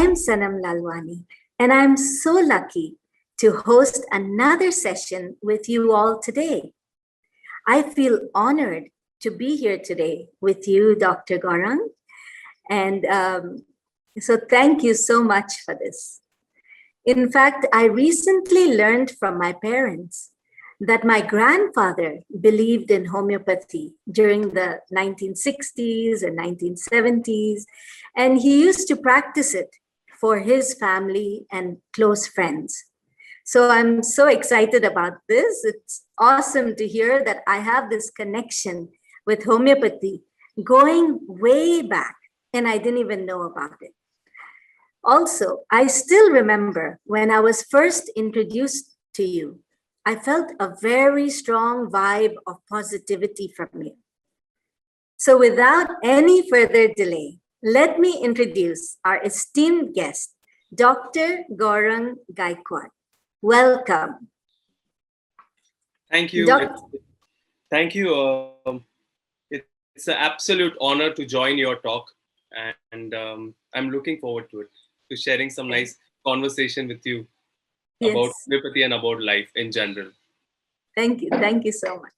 I'm Sanam Lalwani, and I'm so lucky to host another session with you all today. I feel honored to be here today with you, Dr. Gaurang, and so thank you so much for this. In fact, I recently learned from my parents that my grandfather believed in homeopathy during the 1960s and 1970s, and he used to practice it for his family and close friends. So I'm so excited about this. It's awesome to hear that I have this connection with homeopathy going way back, and I didn't even know about it. Also, I still remember when I was first introduced to you, I felt a very strong vibe of positivity from you. So without any further delay, let me introduce our esteemed guest, Dr. Gaurang Gaikwad. Welcome. Thank you. Thank you. It's an absolute honor to join your talk, and I'm looking forward to it, to sharing some nice conversation with you about homeopathy and about life in general. Thank you. Thank you so much.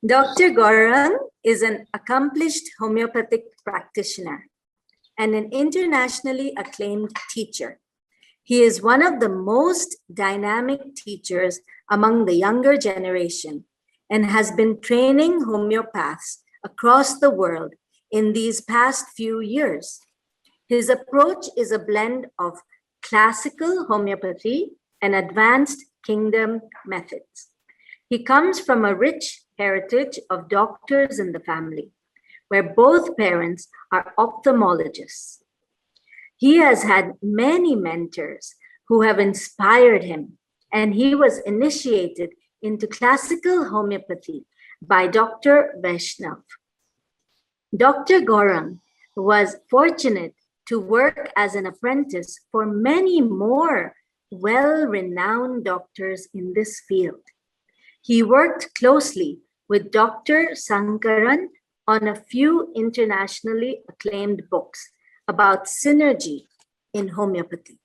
Dr. Gaurang is an accomplished homeopathic practitioner and an internationally acclaimed teacher. He is one of the most dynamic teachers among the younger generation and has been training homeopaths across the world in these past few years. His approach is a blend of classical homeopathy and advanced kingdom methods. He comes from a rich heritage of doctors in the family, where both parents are ophthalmologists. He has had many mentors who have inspired him, and he was initiated into classical homeopathy by Dr. Vaishnav. Dr. Gaurang was fortunate to work as an apprentice for many more well-renowned doctors in this field. He worked closely with Dr. Sankaran on a few internationally acclaimed books about synergy in homeopathy.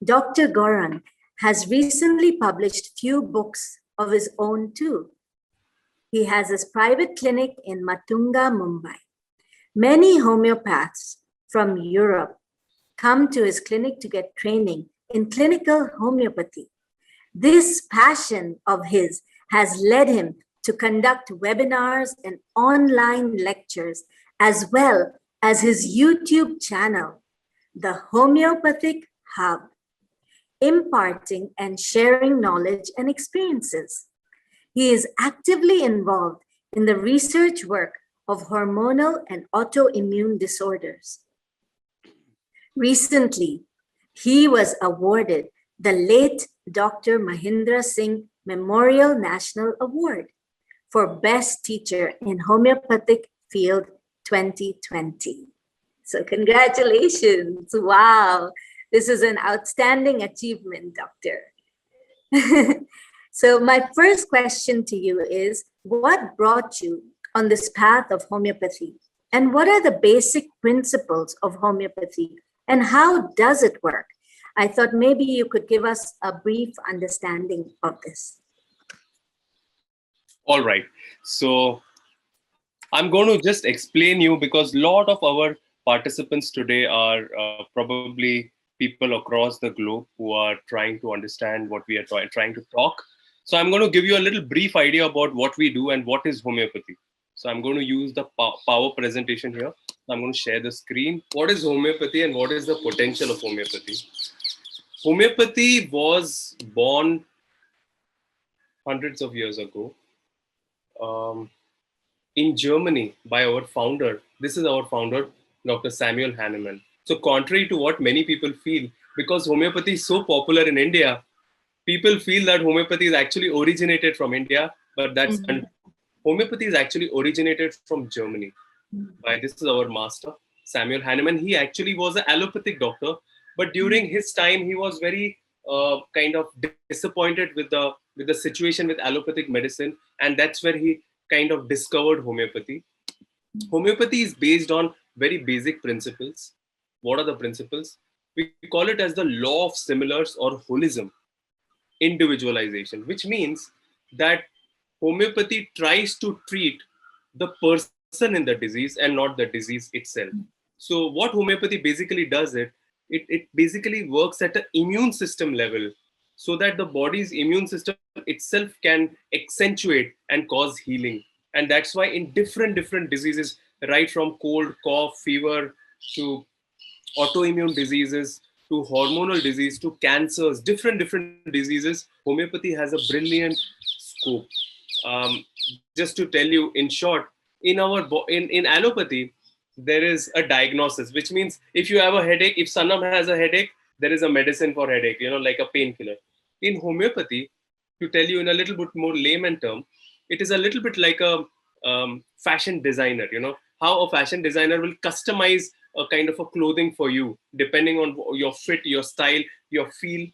Dr. Gaurang has recently published few books of his own too. He has his private clinic in Matunga, Mumbai. Many homeopaths from Europe come to his clinic to get training in clinical homeopathy. This passion of his has led him to conduct webinars and online lectures, as well as his YouTube channel, The Homeopathic Hub, imparting and sharing knowledge and experiences. He is actively involved in the research work of hormonal and autoimmune disorders. Recently, he was awarded the late Dr. Mahindra Singh Memorial National Award for Best Teacher in Homeopathic Field 2020. So congratulations. Wow. This is an outstanding achievement, Doctor. So my first question to you is, what brought you on this path of homeopathy? And what are the basic principles of homeopathy? And how does it work? I thought maybe you could give us a brief understanding of this. All right. So I'm going to just explain you, because a lot of our participants today are probably people across the globe who are trying to understand what we are trying to talk. So I'm going to give you a little brief idea about what we do and what is homeopathy. So I'm going to use the power presentation here. I'm going to share the screen. What is homeopathy and what is the potential of homeopathy? Homeopathy was born hundreds of years ago in Germany by our founder. This is our founder, Dr. Samuel Hahnemann. So contrary to what many people feel, because homeopathy is so popular in India, people feel that homeopathy is actually originated from India, but that's homeopathy is actually originated from Germany. This is our master, Samuel Hahnemann. He actually was an allopathic doctor, but during his time, he was very kind of disappointed with the situation with allopathic medicine, and that's where he kind of discovered homeopathy. Homeopathy is based on very basic principles. What are the principles? We call it as the law of similars or holism, individualization, which means that homeopathy tries to treat the person in the disease and not the disease itself. So what homeopathy basically does it basically works at an immune system level so that the body's immune system itself can accentuate and cause healing. And that's why in different diseases, right from cold, cough, fever to autoimmune diseases to hormonal disease to cancers, different diseases, homeopathy has a brilliant scope. Um, just to tell you in short, in allopathy, there is a diagnosis, which means if you have a headache, if Sanam has a headache, there is a medicine for headache, like a painkiller. In homeopathy, to tell you in a little bit more layman term, it is a little bit like a fashion designer. How a fashion designer will customize a kind of a clothing for you depending on your fit, your style, your feel.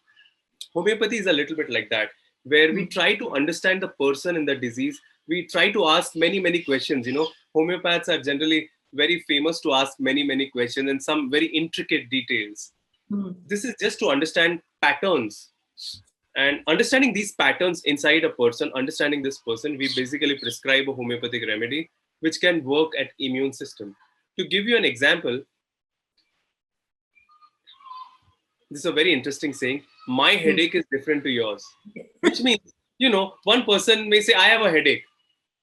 Homeopathy is a little bit like that, where we try to understand the person in the disease. We try to ask many questions. Homeopaths are generally very famous to ask many questions and some very intricate details. This is just to understand patterns. And understanding these patterns inside a person, understanding this person, we basically prescribe a homeopathic remedy which can work at immune system. To give you an example, this is a very interesting saying. My headache is different to yours, which means, one person may say, I have a headache.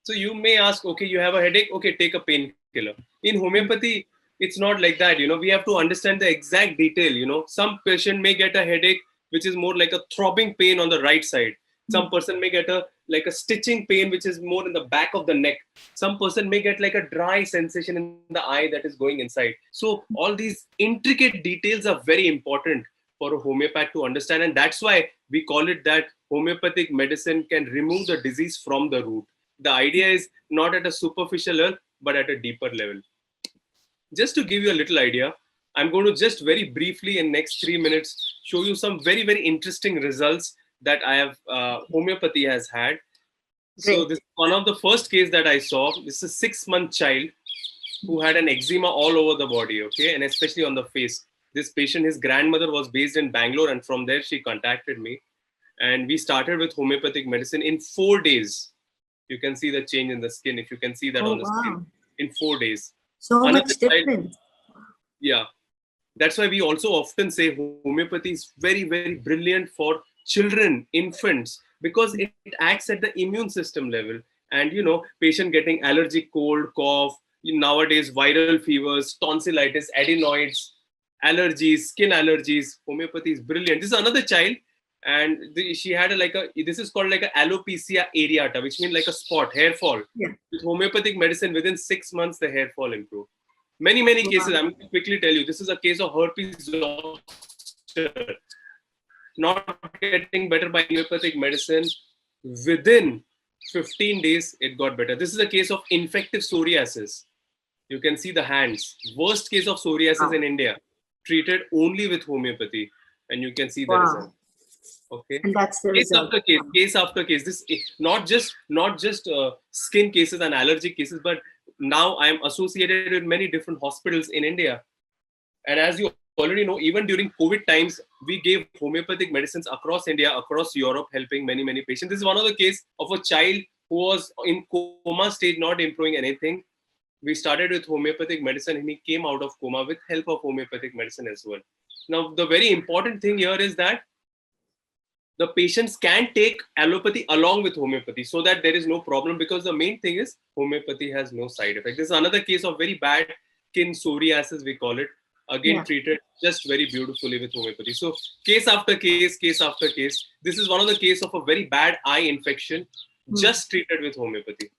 So you may ask, okay, you have a headache. Okay, take a painkiller. In homeopathy, it's not like that. We have to understand the exact detail. Some patient may get a headache, which is more like a throbbing pain on the right side. Some person may get a stitching pain, which is more in the back of the neck. Some person may get like a dry sensation in the eye that is going inside. So all these intricate details are very important for a homeopath to understand. And that's why we call it that homeopathic medicine can remove the disease from the root. The idea is not at a superficial level, but at a deeper level. Just to give you a little idea, I'm going to just very briefly in next 3 minutes show you some very interesting results that I have homeopathy has had. Great. So this is one of the first case that I saw. This is a 6-month child who had an eczema all over the body, okay, and especially on the face. This patient, his grandmother was based in Bangalore, and from there she contacted me, and we started with homeopathic medicine in 4 days. You can see the change in the skin. If you can see that on the skin in 4 days. So much different. Yeah. That's why we also often say homeopathy is very brilliant for children, infants, because it acts at the immune system level. And, patient getting allergic cold, cough, nowadays viral fevers, tonsillitis, adenoids, allergies, skin allergies. Homeopathy is brilliant. This is another child. And she had this is called like a alopecia areata, which means like a spot, hair fall. Yeah. With homeopathic medicine, within 6 months, the hair fall improved. Many cases. I'm going to quickly tell you. This is a case of herpes zoster, not getting better by homeopathic medicine. Within 15 days, it got better. This is a case of infective psoriasis. You can see the hands. Worst case of psoriasis in India, treated only with homeopathy, and you can see the result. Okay. And that's the case result. Case after case. This not just skin cases and allergic cases, but now I am associated with many different hospitals in India. And as you already know, even during COVID times, we gave homeopathic medicines across India, across Europe, helping many patients. This is one of the case of a child who was in coma stage, not improving anything. We started with homeopathic medicine and he came out of coma with help of homeopathic medicine as well. Now, the very important thing here is that the patients can take allopathy along with homeopathy so that there is no problem, because the main thing is homeopathy has no side effect. This is another case of very bad skin psoriasis, we call it. Again, treated just very beautifully with homeopathy. So case after case. This is one of the case of a very bad eye infection, just treated with homeopathy.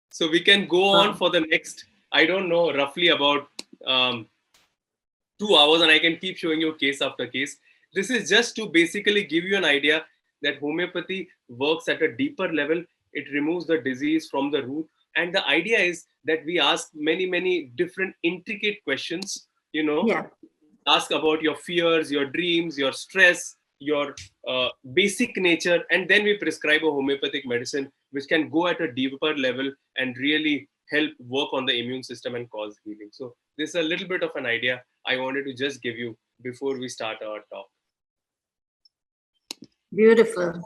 So we can go on for the next, I don't know, roughly about 2 hours, and I can keep showing you case after case. This is just to basically give you an idea that homeopathy works at a deeper level. It removes the disease from the root. And the idea is that we ask many different intricate questions, ask about your fears, your dreams, your stress, your basic nature. And then we prescribe a homeopathic medicine, which can go at a deeper level and really help work on the immune system and cause healing. So this is a little bit of an idea I wanted to just give you before we start our talk. Beautiful.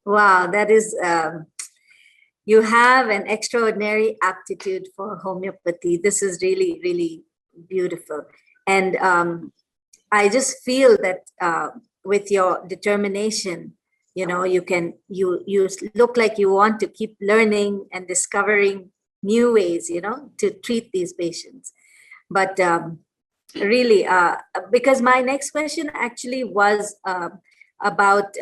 Wow, that is, you have an extraordinary aptitude for homeopathy. This is really, really beautiful. And I just feel that with your determination, you know, you look like you want to keep learning and discovering new ways, you know, to treat these patients. But really, because my next question actually was about,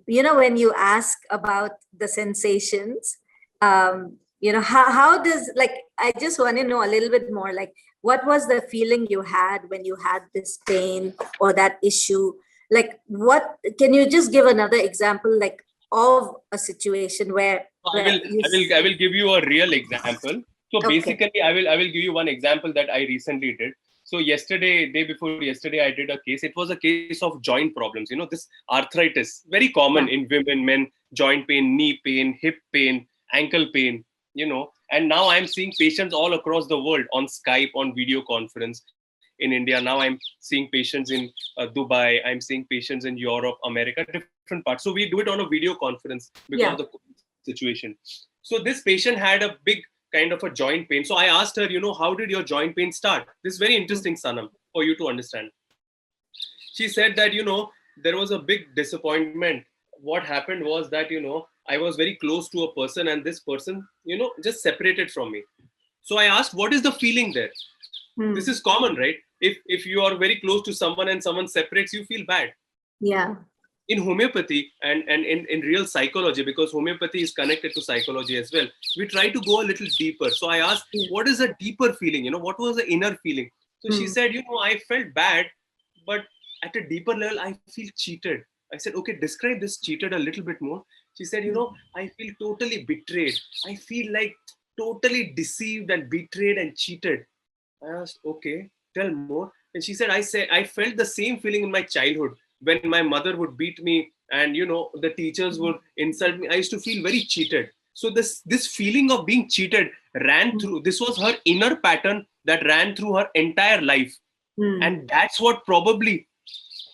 you know, when you ask about the sensations, you know, how does, like, I just want to know a little bit more, like, what was the feeling you had when you had this pain or that issue? Like, what, can you just give another example, like, of a situation where I will give you a real example. So Okay. basically, I will give you one example that I recently did. So yesterday, day before yesterday, I did a case. It was a case of joint problems. You know, this arthritis, very common in women, men, joint pain, knee pain, hip pain, ankle pain, you know. And now I'm seeing patients all across the world on Skype, on video conference. In India, now I'm seeing patients in Dubai. I'm seeing patients in Europe, America, different parts. So we do it on a video conference because of the situation. So this patient had a big kind of a joint pain. So I asked her, you know, how did your joint pain start? This is very interesting, Sanam, for you to understand. She said that, you know, there was a big disappointment. What happened was that, you know, I was very close to a person and this person, you know, just separated from me. So I asked, what is the feeling there? This is common, right? If you are very close to someone and someone separates, you feel bad. Yeah. In homeopathy and in real psychology, because homeopathy is connected to psychology as well, we try to go a little deeper. So I asked, what is a deeper feeling? You know, what was the inner feeling? So she said, you know, I felt bad, but at a deeper level, I feel cheated. I said, okay, describe this cheated a little bit more. She said, you know, I feel totally betrayed. I feel like totally deceived and betrayed and cheated. I asked, okay, tell more. And she said, I felt the same feeling in my childhood when my mother would beat me and, you know, the teachers would insult me. I used to feel very cheated. So this feeling of being cheated ran through, this was her inner pattern that ran through her entire life. And that's what probably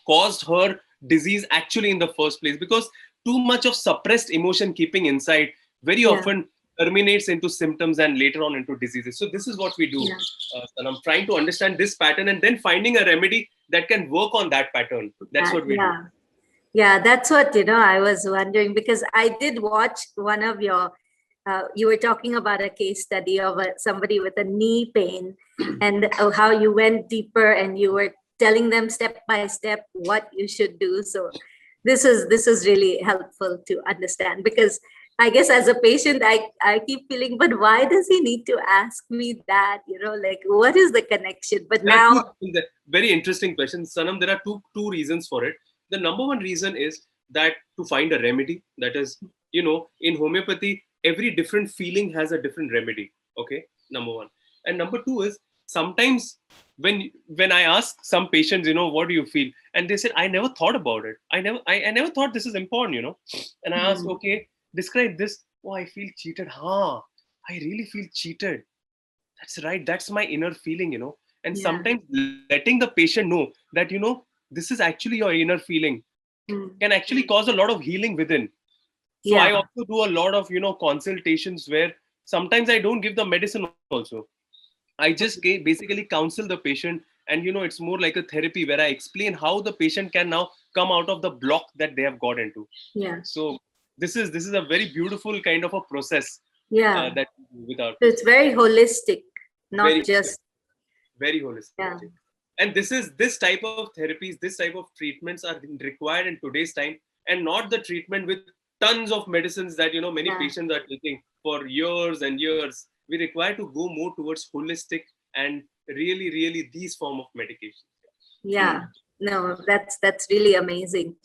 caused her disease actually in the first place, because too much of suppressed emotion keeping inside very often terminates into symptoms and later on into diseases. So this is what we do. And I'm trying to understand this pattern and then finding a remedy that can work on that pattern. That's what we do. Yeah, that's what, you know, I was wondering, because I did watch one of your, you were talking about a case study of somebody with a knee pain and how you went deeper and you were telling them step by step what you should do. So this is really helpful to understand, because I guess as a patient, I keep feeling, but why does he need to ask me that? You know, like, what is the connection? But now, very interesting question, Sanam. There are two reasons for it. The number one reason is that to find a remedy. That is, you know, in homeopathy, every different feeling has a different remedy. Okay, number one. And number two is sometimes when I ask some patients, you know, what do you feel? And they said, I never thought about it. I never thought this is important, you know. And I asked, okay, describe this. Oh, I feel cheated. I really feel cheated. That's right. That's my inner feeling, you know. And sometimes letting the patient know that, you know, this is actually your inner feeling can actually cause a lot of healing within. So I also do a lot of, you know, consultations where sometimes I don't give the medicine also. I just basically counsel the patient, and, you know, it's more like a therapy where I explain how the patient can now come out of the block that they have got into. So this is a very beautiful kind of a process. That without. So it's very holistic, not just very holistic. And this type of therapies, this type of treatments are required in today's time, and not the treatment with tons of medicines that, you know, many patients are taking for years and years. We require to go more towards holistic and really these form of medication. No, that's really amazing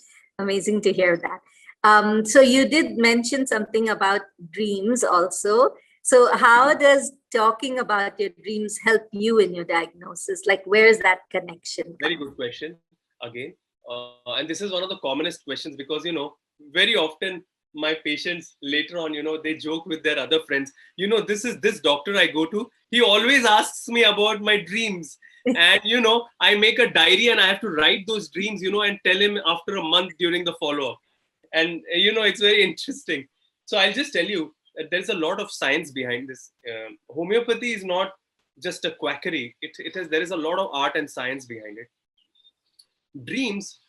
to hear that. So you did mention something about dreams also. So how does talking about your dreams help you in your diagnosis? Like, where is that connection? Very good question again. And this is one of the commonest questions, because, you know, very often my patients later on, they joke with their other friends. This doctor I go to, he always asks me about my dreams. And, I make a diary and I have to write those dreams, and tell him after a month during the follow-up. And, it's very interesting. So I'll just tell you that there's a lot of science behind this. Homeopathy is not just a quackery. There is a lot of art and science behind it. Dreams,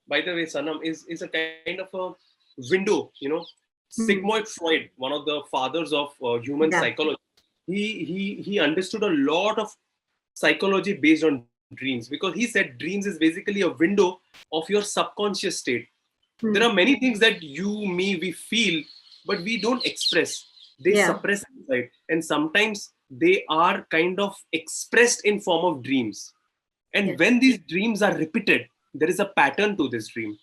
by the way, Sanam, is a kind of a window, Sigmund Freud, one of the fathers of human psychology, he understood a lot of psychology based on dreams, because he said dreams is basically a window of your subconscious state. There are many things that we feel, but we don't express. They suppress inside, and sometimes they are kind of expressed in form of dreams. And when these dreams are repeated, there is a pattern to this dream.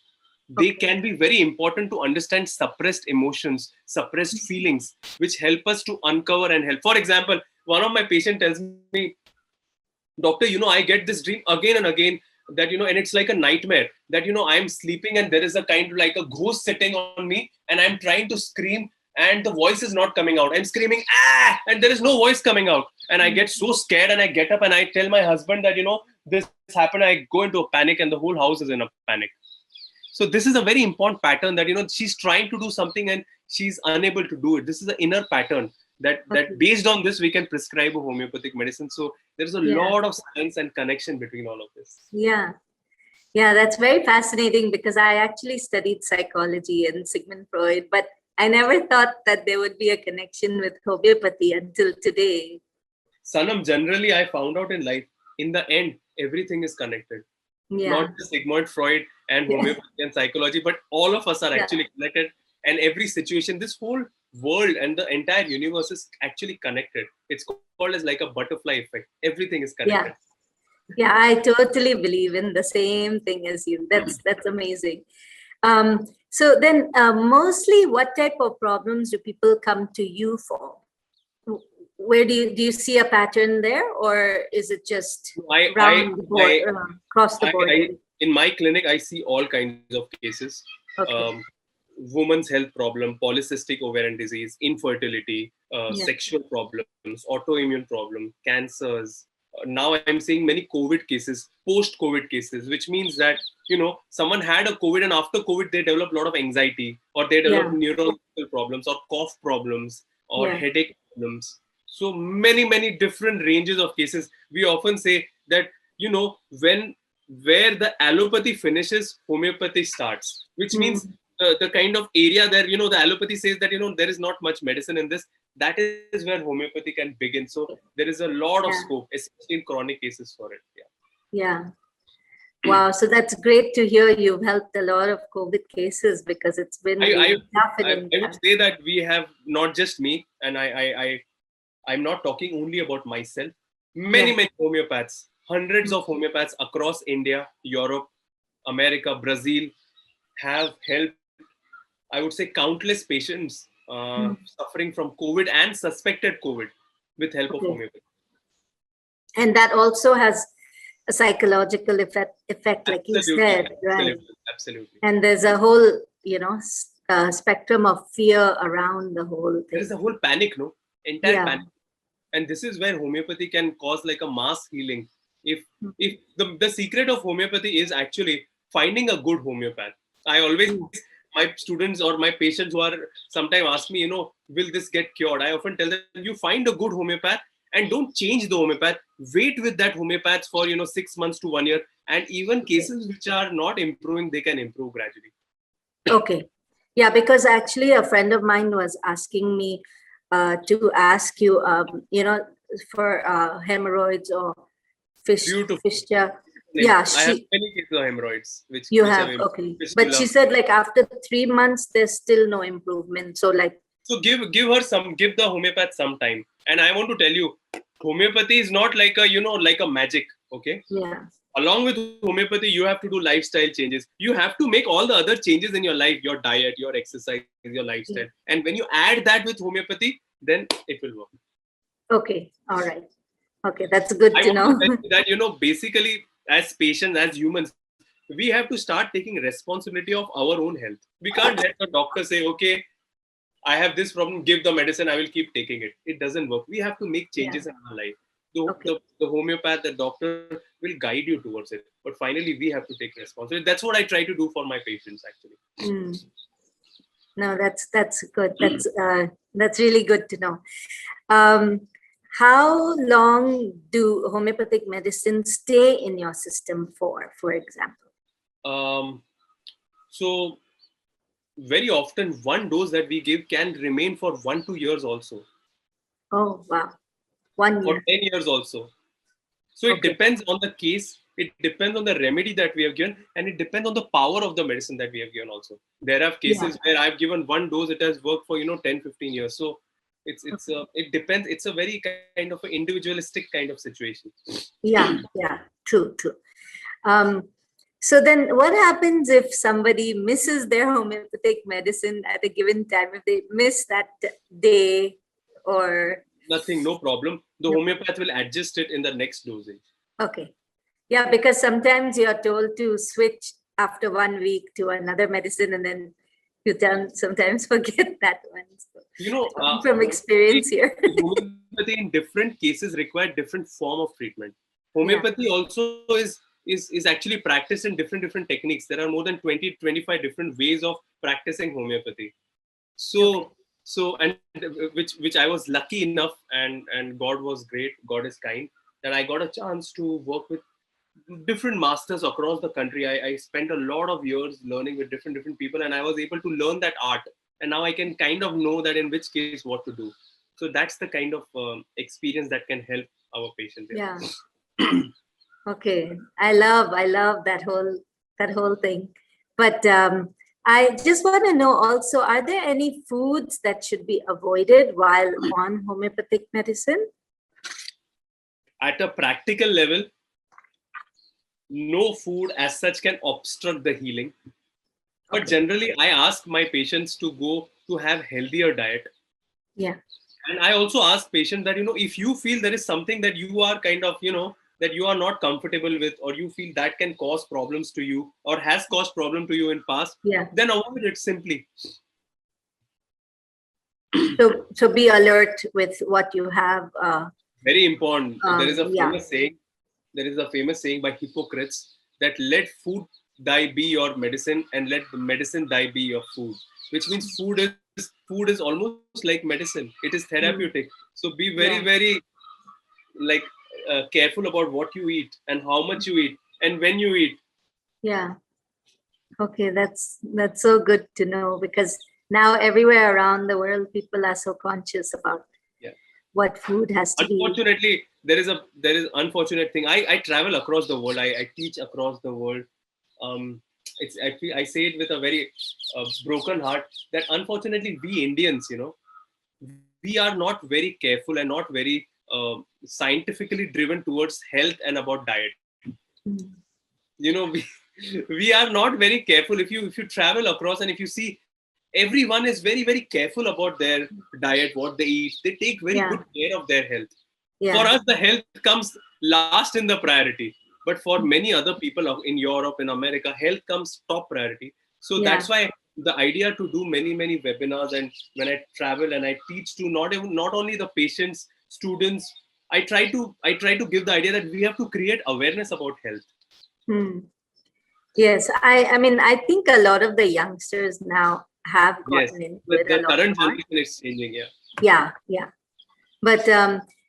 They can be very important to understand suppressed emotions, suppressed feelings, which help us to uncover and help. For example, one of my patients tells me, doctor, I get this dream again and again that, and it's like a nightmare that, I'm sleeping and there is a kind of like a ghost sitting on me and I'm trying to scream and the voice is not coming out. I'm screaming, ah, and there is no voice coming out. And I get so scared and I get up and I tell my husband that, this happened. I go into a panic and the whole house is in a panic. So this is a very important pattern that, she's trying to do something and she's unable to do it. This is an inner pattern that based on this, we can prescribe a homeopathic medicine. So there's a lot of science and connection between all of this. Yeah. Yeah, that's very fascinating, because I actually studied psychology and Sigmund Freud, but I never thought that there would be a connection with homeopathy until today. Sanam, generally, I found out in life, in the end, everything is connected. Not just Sigmund Freud and homeopathy and psychology, but all of us are actually connected. And every situation, this whole world and the entire universe is actually connected. It's called as like a butterfly effect. Everything is connected. Yeah, I totally believe in the same thing as you. That's amazing. So then, mostly, what type of problems do people come to you for? Where do you see a pattern there, or is it just across the board? In my clinic, I see all kinds of cases. Women's health problem, polycystic ovarian disease, infertility, sexual problems, autoimmune problem, cancers. Now I'm seeing many COVID cases, post-COVID cases, which means that, someone had a COVID and after COVID, they develop a lot of anxiety, or they develop neurological problems or cough problems or headache problems. So many different ranges of cases. We often say that, where the allopathy finishes, homeopathy starts, which means the kind of area there, the allopathy says that, there is not much medicine in this. That is where homeopathy can begin. So there is a lot of scope, especially in chronic cases for it. Yeah. Wow. So that's great to hear. You've helped a lot of COVID cases, because it's been I would say that we have, not just me, and I'm not talking only about myself. Many homeopaths, hundreds of homeopaths across India, Europe, America, Brazil, have helped, I would say, countless patients suffering from COVID and suspected COVID with help of homeopathy. And that also has a psychological effect, like you said, right? Absolutely. And there's a whole, spectrum of fear around the whole thing. There is a whole panic, entire panic. And this is where homeopathy can cause like a mass healing. If the secret of homeopathy is actually finding a good homeopath. I always, my students or my patients who are sometimes ask me, will this get cured? I often tell them, you find a good homeopath and don't change the homeopath. Wait with that homeopath for, 6 months to 1 year. And even cases which are not improving, they can improve gradually. Okay. Yeah, because actually a friend of mine was asking me to ask you, for hemorrhoids or fistula. Yeah, I have many cases of hemorrhoids. Which have, okay. But she said, like, after 3 months, there's still no improvement. So, like, so give the homeopath some time. And I want to tell you, homeopathy is not like a magic. Okay. Yeah. Along with homeopathy, you have to do lifestyle changes. You have to make all the other changes in your life, your diet, your exercise, your lifestyle. And when you add that with homeopathy, then it will work. Okay. All right. Okay. That's good to know. That, basically, as patients, as humans, we have to start taking responsibility of our own health. We can't let the doctor say, okay, I have this problem, give the medicine, I will keep taking it. It doesn't work. We have to make changes in our life. The homeopath, the doctor will guide you towards it. But finally, we have to take responsibility. That's what I try to do for my patients, actually. No, that's good. That's really good to know. How long do homeopathic medicines stay in your system for example? So very often one dose that we give can remain for 1-2 years also. Oh, wow. 1 year. For 10 years also. So it depends on the case. It depends on the remedy that we have given, and it depends on the power of the medicine that we have given also. There are cases where I've given one dose, it has worked for 10-15 years. So it depends. It's a very kind of an individualistic kind of situation. Yeah, true. So then what happens if somebody misses their homeopathic medicine at a given time, if they miss that day or? Nothing, no problem. The homeopath will adjust it in the next dosage. Okay. Yeah, because sometimes you're told to switch after 1 week to another medicine, and then you sometimes forget that one. So, from experience here. Homeopathy in different cases require different form of treatment. Homeopathy also is actually practiced in different techniques. There are more than 20-25 different ways of practicing homeopathy. So and which I was lucky enough, and God was great, God is kind, that I got a chance to work with different masters across the country. I spent a lot of years learning with different people, and I was able to learn that art, and now I can kind of know that in which case what to do. So that's the kind of experience that can help our patients. Yeah. Okay, I love that whole thing. But I just want to know also, are there any foods that should be avoided while on homeopathic medicine? At a practical level, no food as such can obstruct the healing. But generally, I ask my patients to go to have healthier diet. Yeah. And I also ask patients that, if you feel there is something that you are kind of, that you are not comfortable with, or you feel that can cause problems to you or has caused problem to you in past, then avoid it simply. So be alert with what you have. Very important. There is a famous saying. There is a famous saying by Hippocrates that let food die be your medicine, and let the medicine die be your food. Which means food is almost like medicine. It is therapeutic. So be very careful about what you eat and how much you eat and when you eat. Yeah. Okay, that's so good to know, because now everywhere around the world, people are so conscious about what food has to be. Unfortunately, there is unfortunate thing. I travel across the world. I teach across the world. I say it with a very broken heart that unfortunately we Indians, we are not very careful and not very scientifically driven towards health and about diet. We are not very careful. If you travel across and if you see, everyone is very careful about their diet, what they eat. They take very good care of their health. For us, the health comes last in the priority. But for many other people in Europe, in America, health comes top priority. So that's why the idea to do many webinars, and when I travel and I teach to not only the patients, students, I try to give the idea that we have to create awareness about health. Yes, I mean, I think a lot of the youngsters now have gotten into it. The current generation is changing, Yeah. But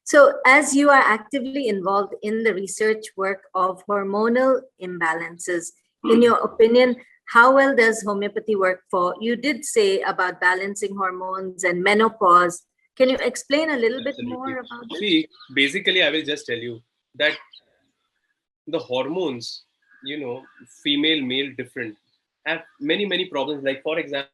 so as you are actively involved in the research work of hormonal imbalances, in your opinion, how well does homeopathy work for, you did say about balancing hormones and menopause. Can you explain a little bit more about this? See, basically, I will just tell you that the hormones, female, male, different, have many problems. Like, for example,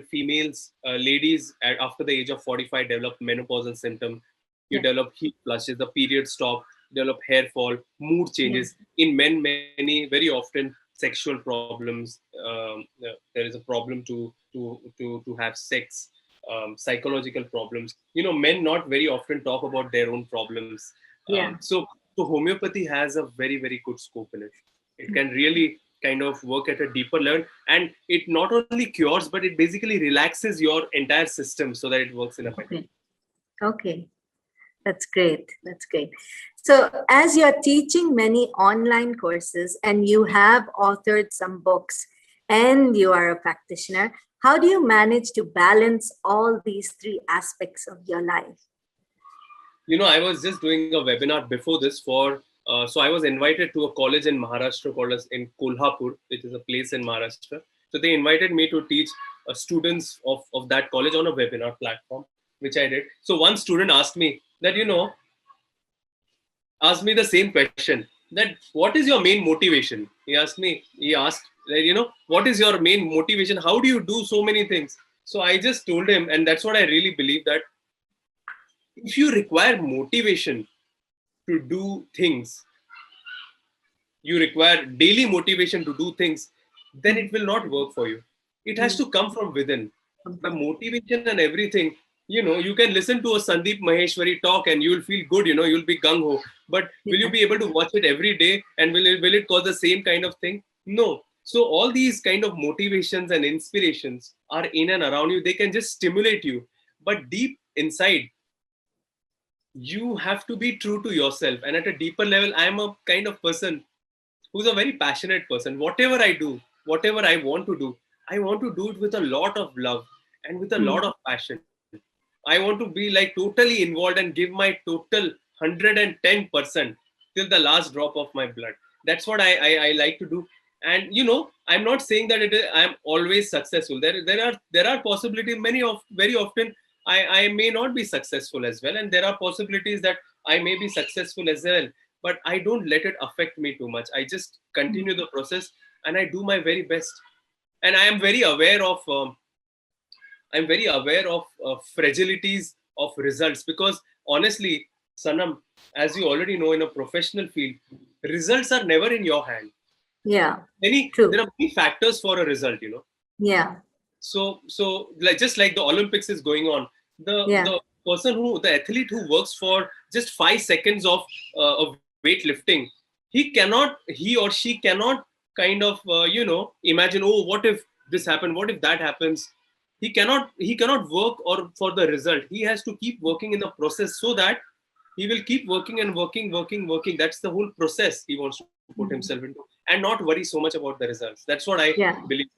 females, ladies after the age of 45 develop menopausal symptom. You develop heat flushes, the period stop, develop hair fall, mood changes. In men, very often sexual problems. There is a problem to have sex, psychological problems. Men not very often talk about their own problems. So homeopathy has a very good scope in it. It can really kind of work at a deeper level, and it not only cures, but it basically relaxes your entire system so that it works in a better way. Okay. That's great. That's great. So, as you're teaching many online courses and you have authored some books and you are a practitioner, how do you manage to balance all these three aspects of your life? I was just doing a webinar before this so I was invited to a college in Maharashtra called in Kolhapur, which is a place in Maharashtra. So they invited me to teach students of that college on a webinar platform, which I did. So one student asked me that, asked me the same question, that what is your main motivation? He asked that, what is your main motivation? How do you do so many things? So I just told him, and that's what I really believe, that if you require motivation to do things, you require daily motivation to do things, then it will not work for you. It has to come from within. The motivation and everything, you can listen to a Sandeep Maheshwari talk and you'll feel good, you'll be gung-ho. But will you be able to watch it every day, and will it cause the same kind of thing? No. So all these kind of motivations and inspirations are in and around you. They can just stimulate you. But deep inside, you have to be true to yourself. And at a deeper level, I am a kind of person who's a very passionate person. Whatever I do, whatever I want to do it with a lot of love and with a lot of passion. I want to be like totally involved and give my total 110% till the last drop of my blood. That's what I like to do. And I'm not saying that I'm always successful. There are possibilities. Very often I may not be successful as well, and there are possibilities that I may be successful as well. But I don't let it affect me too much. I just continue the process and I do my very best. And I am very aware of fragilities of results, because honestly, Sanam, as you already know, in a professional field, results are never in your hand. Yeah. There are many factors for a result, Yeah. So just like the Olympics is going on, the athlete who works for just 5 seconds of weightlifting, he or she cannot kind of imagine, oh, what if this happened, what if that happens. He cannot work or for the result. He has to keep working in the process, so that he will keep working and working. That's the whole process he wants to put himself into, and not worry so much about the results. That's what I believe.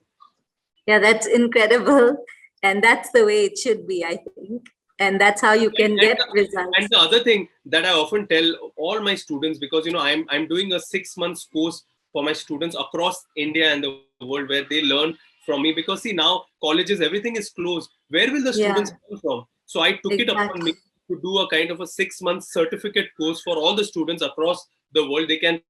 Yeah, that's incredible. And that's the way it should be, I think. And that's how you can get results. And the other thing that I often tell all my students, because I'm doing a 6 months course for my students across India and the world, where they learn from me. Because see, now colleges, everything is closed. Where will the students come from? So I took it upon me to do a kind of a 6 month certificate course for all the students across the world. They can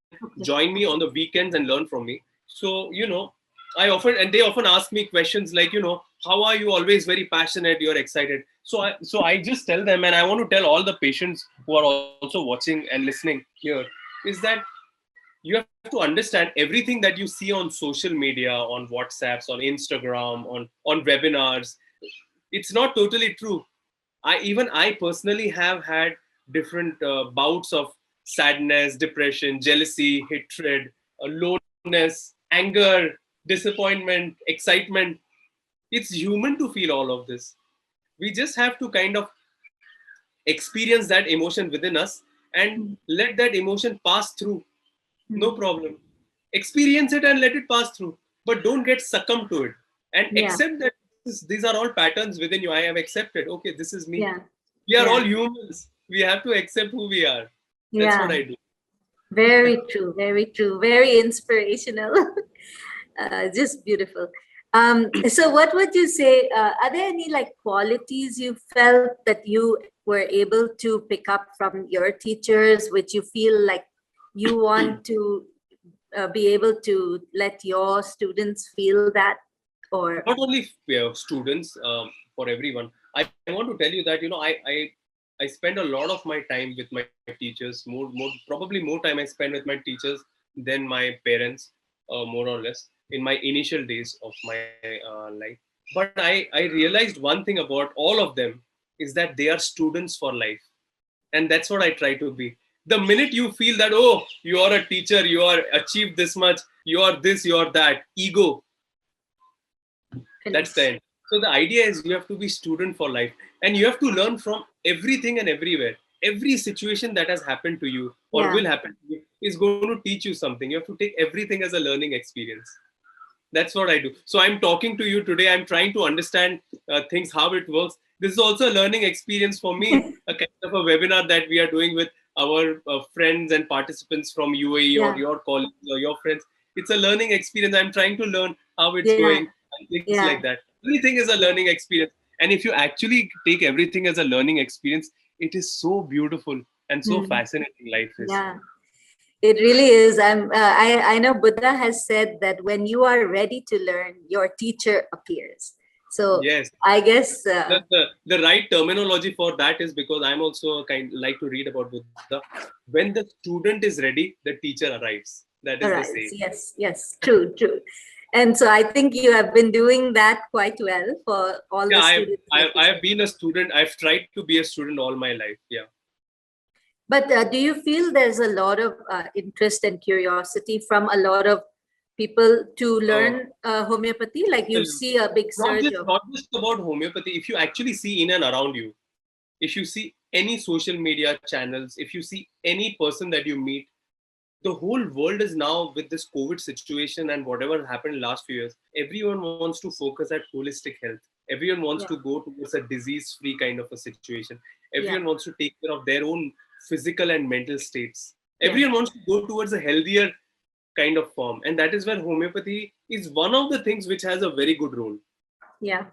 join me on the weekends and learn from me. So they often ask me questions like, how are you always very passionate, you're excited? So I just tell them, and I want to tell all the patients who are also watching and listening here, is that you have to understand everything that you see on social media, on WhatsApps, on Instagram, on webinars. It's not totally true. I personally have had different bouts of sadness, depression, jealousy, hatred, loneliness, anger, disappointment, excitement. It's human to feel all of this. We just have to kind of experience that emotion within us and let that emotion pass through. No problem. Experience it and let it pass through, but don't get succumbed to it, and accept that these are all patterns within you. I have accepted, okay, this is me. We are all humans. We have to accept who we are. That's what I do. Very true, very true, very inspirational. Just beautiful. So what would you say, are there any qualities you felt that you were able to pick up from your teachers, which you feel like you want to be able to let your students feel that? Or not only students, for everyone. I want to tell you that I spend a lot of my time with my teachers, probably more time I spend with my teachers than my parents, more or less, in my initial days of my life. But I realized one thing about all of them, is that they are students for life. And that's what I try to be. The minute you feel that, oh, you are a teacher, you are achieved this much, you are this, you are that, ego. That's the end. So the idea is you have to be student for life, and you have to learn from everything and everywhere. Every situation that has happened to you or will happen to you is going to teach you something. You have to take everything as a learning experience. That's what I do. So I'm talking to you today. I'm trying to understand things, how it works. This is also a learning experience for me, a kind of a webinar that we are doing with our friends and participants from UAE or your colleagues or your friends. It's a learning experience. I'm trying to learn how it's going and things like that. Everything is a learning experience. And if you actually take everything as a learning experience, it is so beautiful and so fascinating life is. Yeah. It really is. I know Buddha has said that when you are ready to learn, your teacher appears. So yes, I guess the right terminology for that is, because I'm also like to read about Buddha. When the student is ready, the teacher arrives. That is the saying. Yes, true. And so I think you have been doing that quite well for all the students. I have been a student. I've tried to be a student all my life. Yeah. But do you feel there's a lot of interest and curiosity from a lot of people to learn homeopathy? Like you see a big surge not just about homeopathy. If you actually see in and around you, if you see any social media channels, if you see any person that you meet, the whole world is now, with this COVID situation and whatever happened last few years, everyone wants to focus at holistic health. Everyone wants to go towards a disease-free kind of a situation. Everyone wants to take care of their own physical and mental states. Everyone wants to go towards a healthier kind of form. And that is where homeopathy is one of the things which has a very good role. Yeah.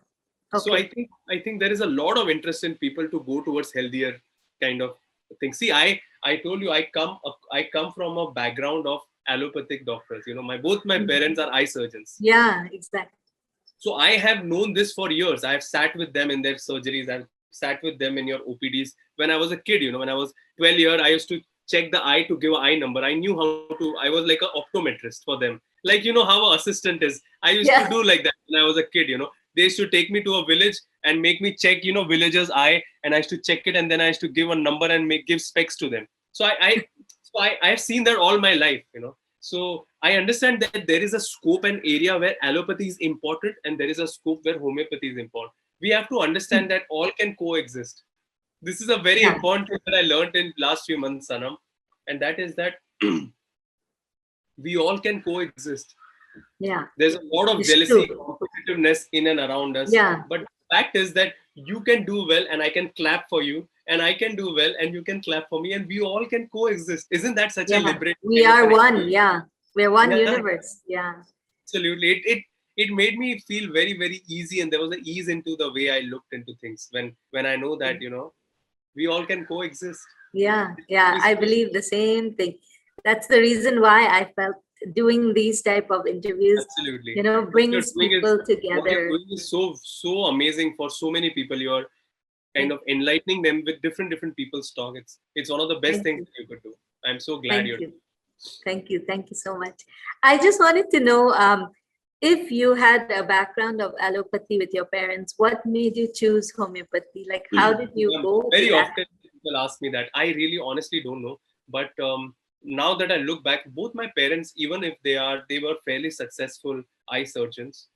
Okay. So I think there is a lot of interest in people to go towards healthier kind of things. See, I told you I come from a background of allopathic doctors. You know, both my parents are eye surgeons. Yeah, exactly. So I have known this for years. I have sat with them in their surgeries. I've sat with them in your OPDs. When I was a kid, when I was 12 years, I used to check the eye to give an eye number. I knew how to. I was like an optometrist for them. Like, how an assistant is. I used to do like that when I was a kid. They used to take me to a village and make me check, villagers' eye, and I used to check it, and then I used to give a number and give specs to them. So I've seen that all my life, So I understand that there is a scope and area where allopathy is important, and there is a scope where homeopathy is important. We have to understand that all can coexist. This is a very important thing that I learned in last few months, Sanam, and that is that we all can coexist. Yeah. There's a lot of jealousy, competitiveness in and around us. Yeah. But the fact is that you can do well and I can clap for you, and I can do well and you can clap for me, and we all can coexist. Isn't that such a liberating? We are one. Yeah. We're one universe. Yeah. Absolutely. It made me feel very, very easy, and there was an ease into the way I looked into things when I know that, we all can coexist. Yeah. I believe the same thing. That's the reason why I felt doing these type of interviews, absolutely, brings people together. What you're doing is so amazing for so many people. You're kind of enlightening them with different people's talk. It's one of the best things you could do. I'm so glad you're doing. Thank you so much. I just wanted to know, if you had a background of allopathy with your parents, what made you choose homeopathy? Like, how did you go? Very often people ask me that. I really honestly don't know, but now that I look back, both my parents, even if they were fairly successful eye surgeons,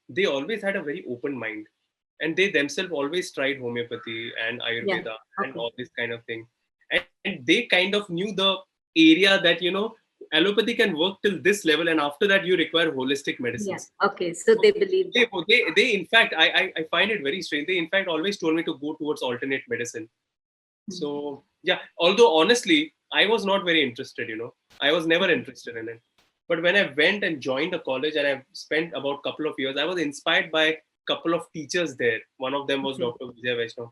they always had a very open mind, and they themselves always tried homeopathy and Ayurveda and all this kind of thing, and they kind of knew the area that allopathy can work till this level, and after that you require holistic medicines. Okay, so they believe they in fact, I find it very strange. They in fact always told me to go towards alternate medicine. So although honestly I was not very interested, I was never interested in it. But when I went and joined a college and I spent about a couple of years, I was inspired by a couple of teachers there. One of them was Dr. Vijay Vaishnav.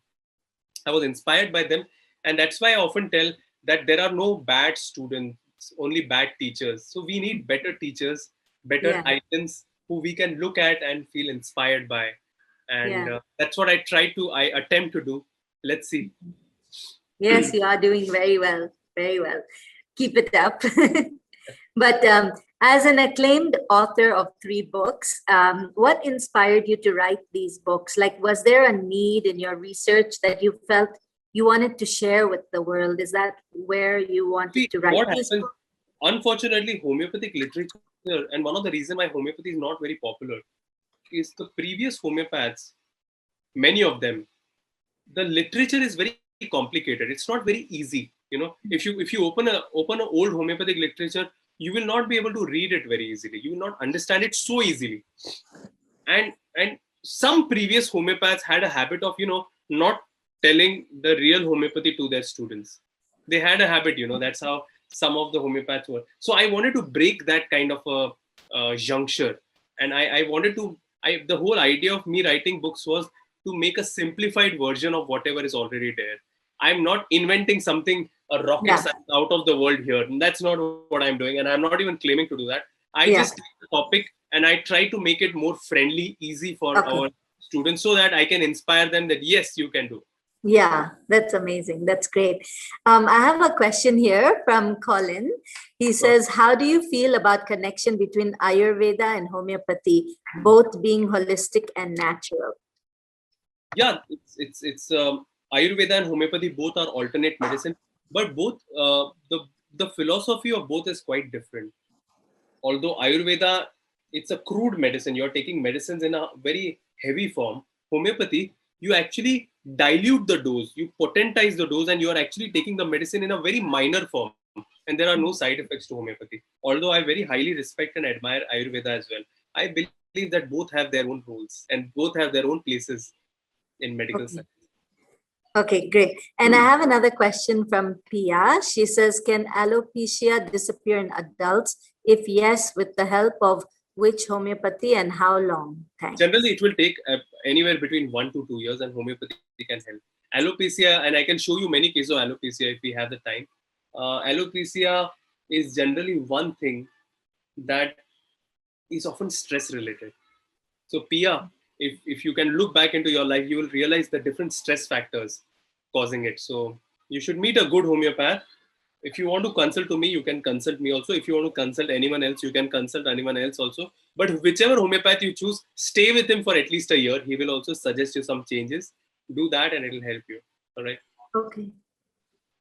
I was inspired by them, and that's why I often tell that there are no bad students, only bad teachers. So we need better teachers, better icons who we can look at and feel inspired by. And that's what I attempt to do. Let's see. Yes, you are doing very well. Very well. Keep it up. But as an acclaimed author of 3 books, what inspired you to write these books? Like, was there a need in your research that you felt you wanted to share with the world? Is that where you wanted to write these books? Unfortunately, homeopathic literature, and one of the reasons why homeopathy is not very popular is the previous homeopaths, many of them, the literature is very complicated. It's not very easy. If you open an old homeopathic literature, you will not be able to read it very easily. You will not understand it so easily. And some previous homeopaths had a habit of not telling the real homeopathy to their students. They had a habit. That's how some of the homeopaths were. So I wanted to break that kind of a juncture, and I wanted to. The whole idea of me writing books was to make a simplified version of whatever is already there. I'm not inventing something, a rocket Yeah. science out of the world here. That's not what I'm doing, and I'm not even claiming to do that. I Yeah. just take the topic and I try to make it more friendly, easy for Okay. our students, so that I can inspire them that yes, you can do. Yeah, that's amazing. That's great. I have a question here from Colin. He says, how do you feel about connection between Ayurveda and homeopathy, both being holistic and natural? Yeah, it's Ayurveda and homeopathy both are alternate medicine, but both the philosophy of both is quite different. Although Ayurveda, it's a crude medicine, you're taking medicines in a very heavy form. Homeopathy, you actually dilute the dose, you potentize the dose, and you are actually taking the medicine in a very minor form. And there are no side effects to homeopathy. Although I very highly respect and admire Ayurveda as well, I believe that both have their own roles and both have their own places in medical Okay. science. Okay, great. And I have another question from Pia. She says, can alopecia disappear in adults? If yes, with the help of which homeopathy and how long? Thanks. Generally, it will take anywhere between 1 to 2 years, and homeopathy can help. Alopecia, and I can show you many cases of alopecia if we have the time. Alopecia is generally one thing that is often stress related. So, Pia, if you can look back into your life, you will realize the different stress factors causing it. So, you should meet a good homeopath. If you want to consult to me, you can consult me also. If you want to consult anyone else, you can consult anyone else also. But whichever homeopath you choose, stay with him for at least a year. He will also suggest you some changes. Do that and it will help you. All right. Okay.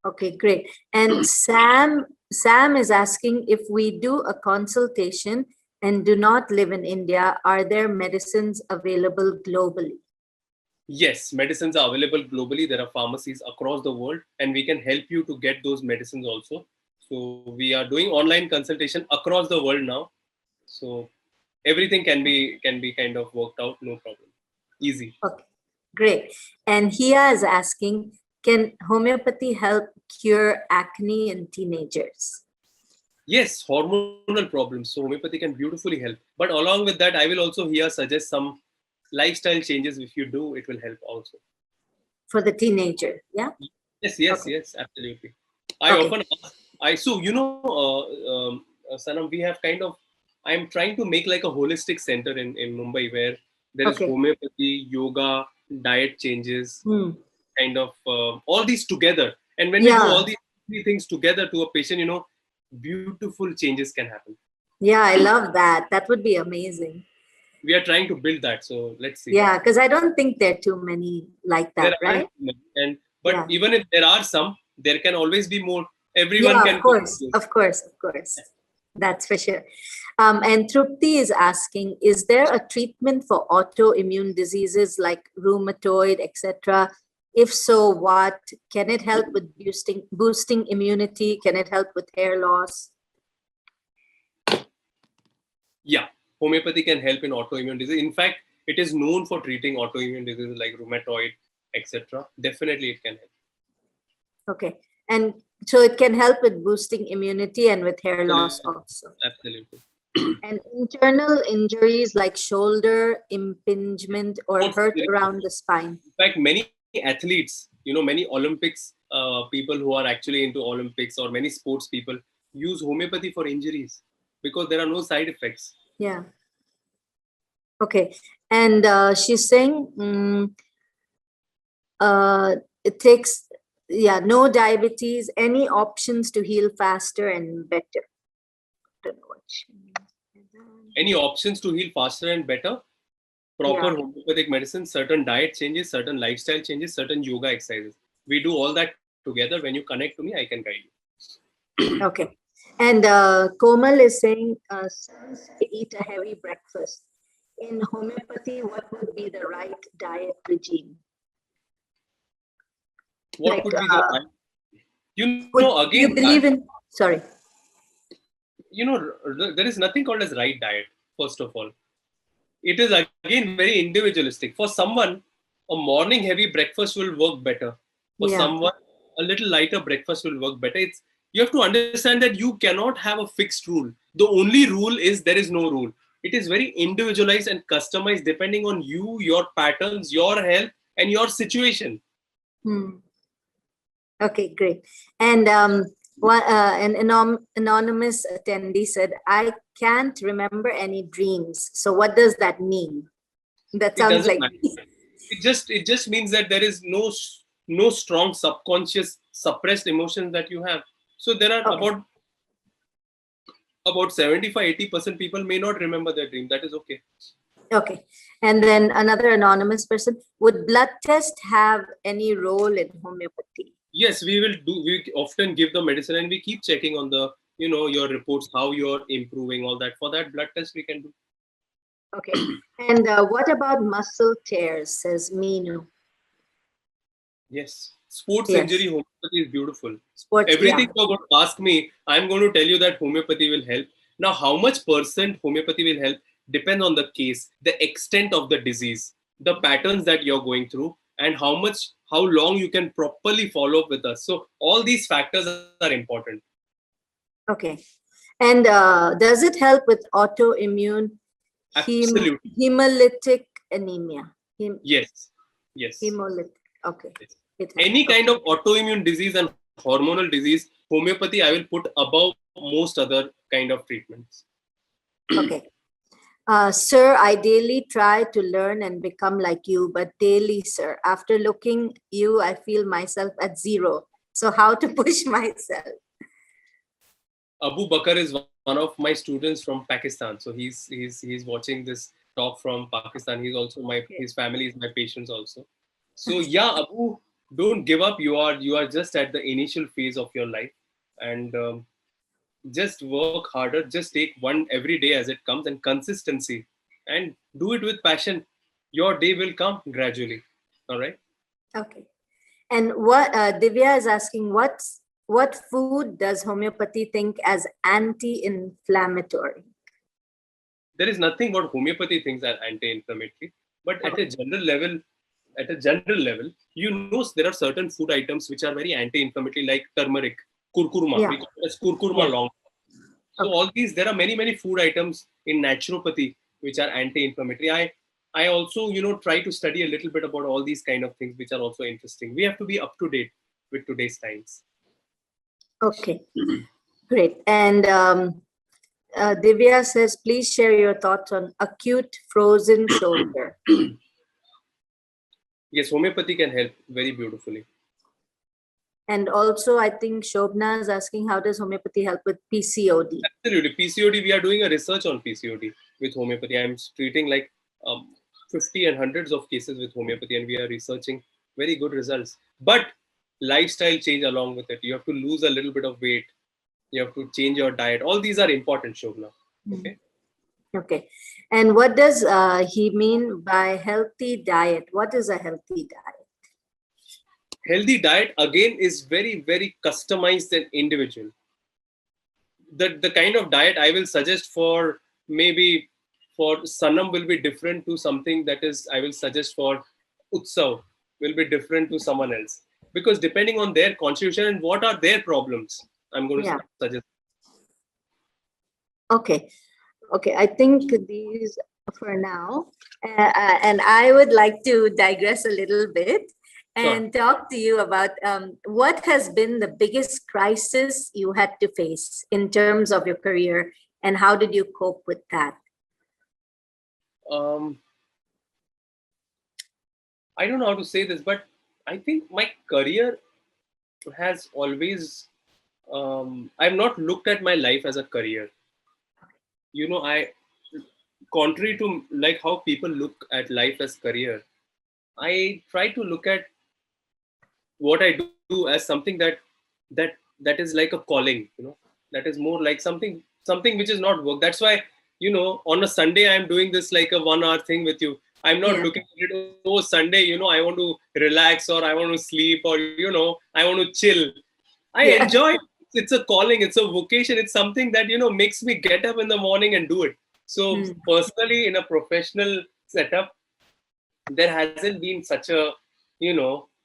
Okay, great. And Sam is asking, if we do a consultation and do not live in India, are there medicines available globally? Yes, medicines are available globally. There are pharmacies across the world, and we can help you to get those medicines also. So we are doing online consultation across the world now. So everything can be kind of worked out, no problem. Easy. Okay, great. And Hia is asking, can homeopathy help cure acne in teenagers? Yes, hormonal problems. So homeopathy can beautifully help. But along with that, I will also here suggest some lifestyle changes. If you do, it will help also. For the teenager, yeah? Yes, Okay. yes, absolutely. I Okay. often so Sanam, we have kind of, I'm trying to make like a holistic center in Mumbai where there is Okay. homeopathy, yoga, diet changes, Hmm. kind of all these together. And when we do all Yeah. these three things together to a patient, beautiful changes can happen. Yeah, I love that. That would be amazing. We are trying to build that. So let's see. Yeah, because I don't think there are too many like There that, aren't right? too many. But Yeah. even if there are some, there can always be more. Everyone Yeah, can of course. contribute. Of course. Of course. That's for sure. And Trupti is asking, is there a treatment for autoimmune diseases like rheumatoid, etc.? If so, what? Can it help with boosting immunity? Can it help with hair loss? Yeah, homeopathy can help in autoimmune disease. In fact, it is known for treating autoimmune diseases like rheumatoid, etc. Definitely, it can help. Okay. And so it can help with boosting immunity and with hair loss also. Absolutely. And internal injuries like shoulder impingement or Sports hurt injury. around the spine. In fact, many athletes, many Olympics people who are actually into Olympics, or many sports people use homeopathy for injuries because there are no side effects. Yeah. Okay. And she's saying it takes, no diabetes, any options to heal faster and better. Don't know what she means. Any options to heal faster and better? Proper homeopathic medicine, certain diet changes, certain lifestyle changes, certain yoga exercises. We do all that together. When you connect to me, I can guide you. Okay. And Komal is saying, sons eat a heavy breakfast. In homeopathy, what would be the right diet regime? What Like, could be the right? do you believe in? Sorry. There is nothing called as right diet. First of all, it is again very individualistic. For someone, a morning heavy breakfast will work better. For Yeah. someone, a little lighter breakfast will work better. You have to understand that you cannot have a fixed rule. The only rule is there is no rule. It is very individualized and customized depending on you, your patterns, your health, and your situation. Okay, great. And an anonymous attendee said, "I can't remember any dreams." So what does that mean? That It sounds doesn't like matter. It just means that there is no strong subconscious suppressed emotions that you have. So there are okay. about 75-80% people may not remember their dream. That is okay. Okay. And then another anonymous person, would blood test have any role in homeopathy? Yes, we often give the medicine and we keep checking on the your reports, how you're improving, all that. For that blood test we can do. Okay. And what about muscle tears, says Meenu? Yes, sports Yes. injury homeopathy is beautiful. Sports, Everything yeah. you're going to ask me, I'm going to tell you that homeopathy will help. Now, how much percent homeopathy will help depends on the case, the extent of the disease, the patterns that you're going through, and how long you can properly follow up with us. So all these factors are important. Okay. And does it help with autoimmune Absolutely. hemolytic anemia? Yes. Hemolytic. Okay. Yes. Any kind of autoimmune disease and hormonal disease, homeopathy I will put above most other kind of treatments. Okay. Sir, I daily try to learn and become like you, but daily, sir, after looking you, I feel myself at zero. So how to push myself? Abu Bakr is one of my students from Pakistan. So he's watching this talk from Pakistan. He's also his family is my patients also. So yeah, Abu, don't give up. You are just at the initial phase of your life, and just work harder. Just take one every day as it comes, and consistency, and do it with passion. Your day will come gradually. All right. Okay. And what Divya is asking, what food does homeopathy think as anti-inflammatory? There is nothing what homeopathy thinks are anti-inflammatory, but at a general level, there are certain food items which are very anti-inflammatory, like turmeric, kurkuma. Yeah. We call it as kurkuma long. So all these, there are many food items in naturopathy which are anti-inflammatory. I also try to study a little bit about all these kind of things which are also interesting. We have to be up to date with today's times. Okay, great. And Divya says, please share your thoughts on acute frozen shoulder. Yes, homeopathy can help very beautifully. And also, I think Shobna is asking, how does homeopathy help with PCOD? Absolutely. PCOD, we are doing a research on PCOD with homeopathy. I'm treating like 50 and hundreds of cases with homeopathy, and we are researching very good results. But lifestyle change along with it. You have to lose a little bit of weight. You have to change your diet. All these are important, Shobna. Okay. Okay. And what does he mean by healthy diet? What is a healthy diet? Healthy diet, again, is very customized and individual. The kind of diet I will suggest for Sanam will be different to something that is I will suggest for Utsav will be different to someone else, because depending on their constitution and what are their problems, I'm going to suggest. Okay. I think these for now. And I would like to digress a little bit and talk to you about what has been the biggest crisis you had to face in terms of your career, and how did you cope with that? I don't know how to say this, but I think my career has always I've not looked at my life as a career. I contrary to like how people look at life as career, I try to look at what I do as something that is like a calling. That is more like something which is not work. That's why, on a Sunday I'm doing this like a 1 hour thing with you. I'm not Yeah. looking at it, oh, Sunday, I want to relax, or I want to sleep, or I want to chill. I Yeah. enjoy it. It's a calling, it's a vocation, it's something that makes me get up in the morning and do it. So Hmm. personally, in a professional setup, there hasn't been such a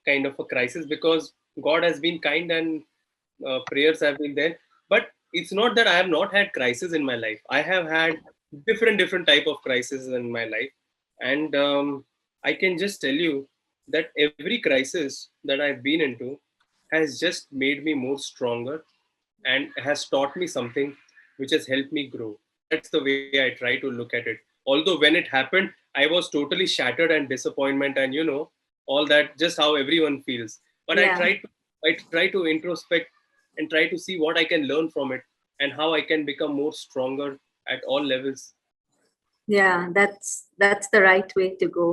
kind of a crisis, because God has been kind, and prayers have been there. But it's not that I have not had crisis in my life. I have had different type of crises in my life. And I can just tell you that every crisis that I've been into has just made me more stronger, and has taught me something which has helped me grow. That's the way I try to look at it. Although when it happened, I was totally shattered and disappointment, and all that, just how everyone feels. But Yeah. I try to introspect and try to see what I can learn from it, and how I can become more stronger at all levels. Yeah, that's the right way to go.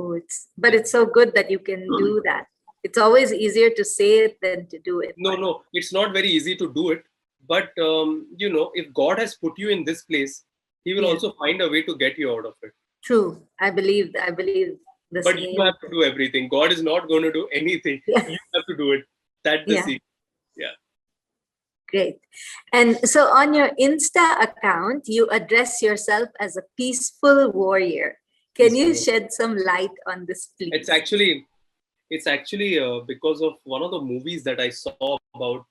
But it's so good that you can do that. It's always easier to say it than to do it. No, it's not very easy to do it. But if God has put you in this place, He will Yeah, also find a way to get you out of it. true. I believe the But you same. have to do everything. God is not going to do anything. Yeah, You have to do it. That's the yeah, secret. Yeah. great. And so on your Insta account, you address yourself as a peaceful warrior. Can you Peaceful. shed some light on this, It's please? actually it's actually because of one of the movies that I saw about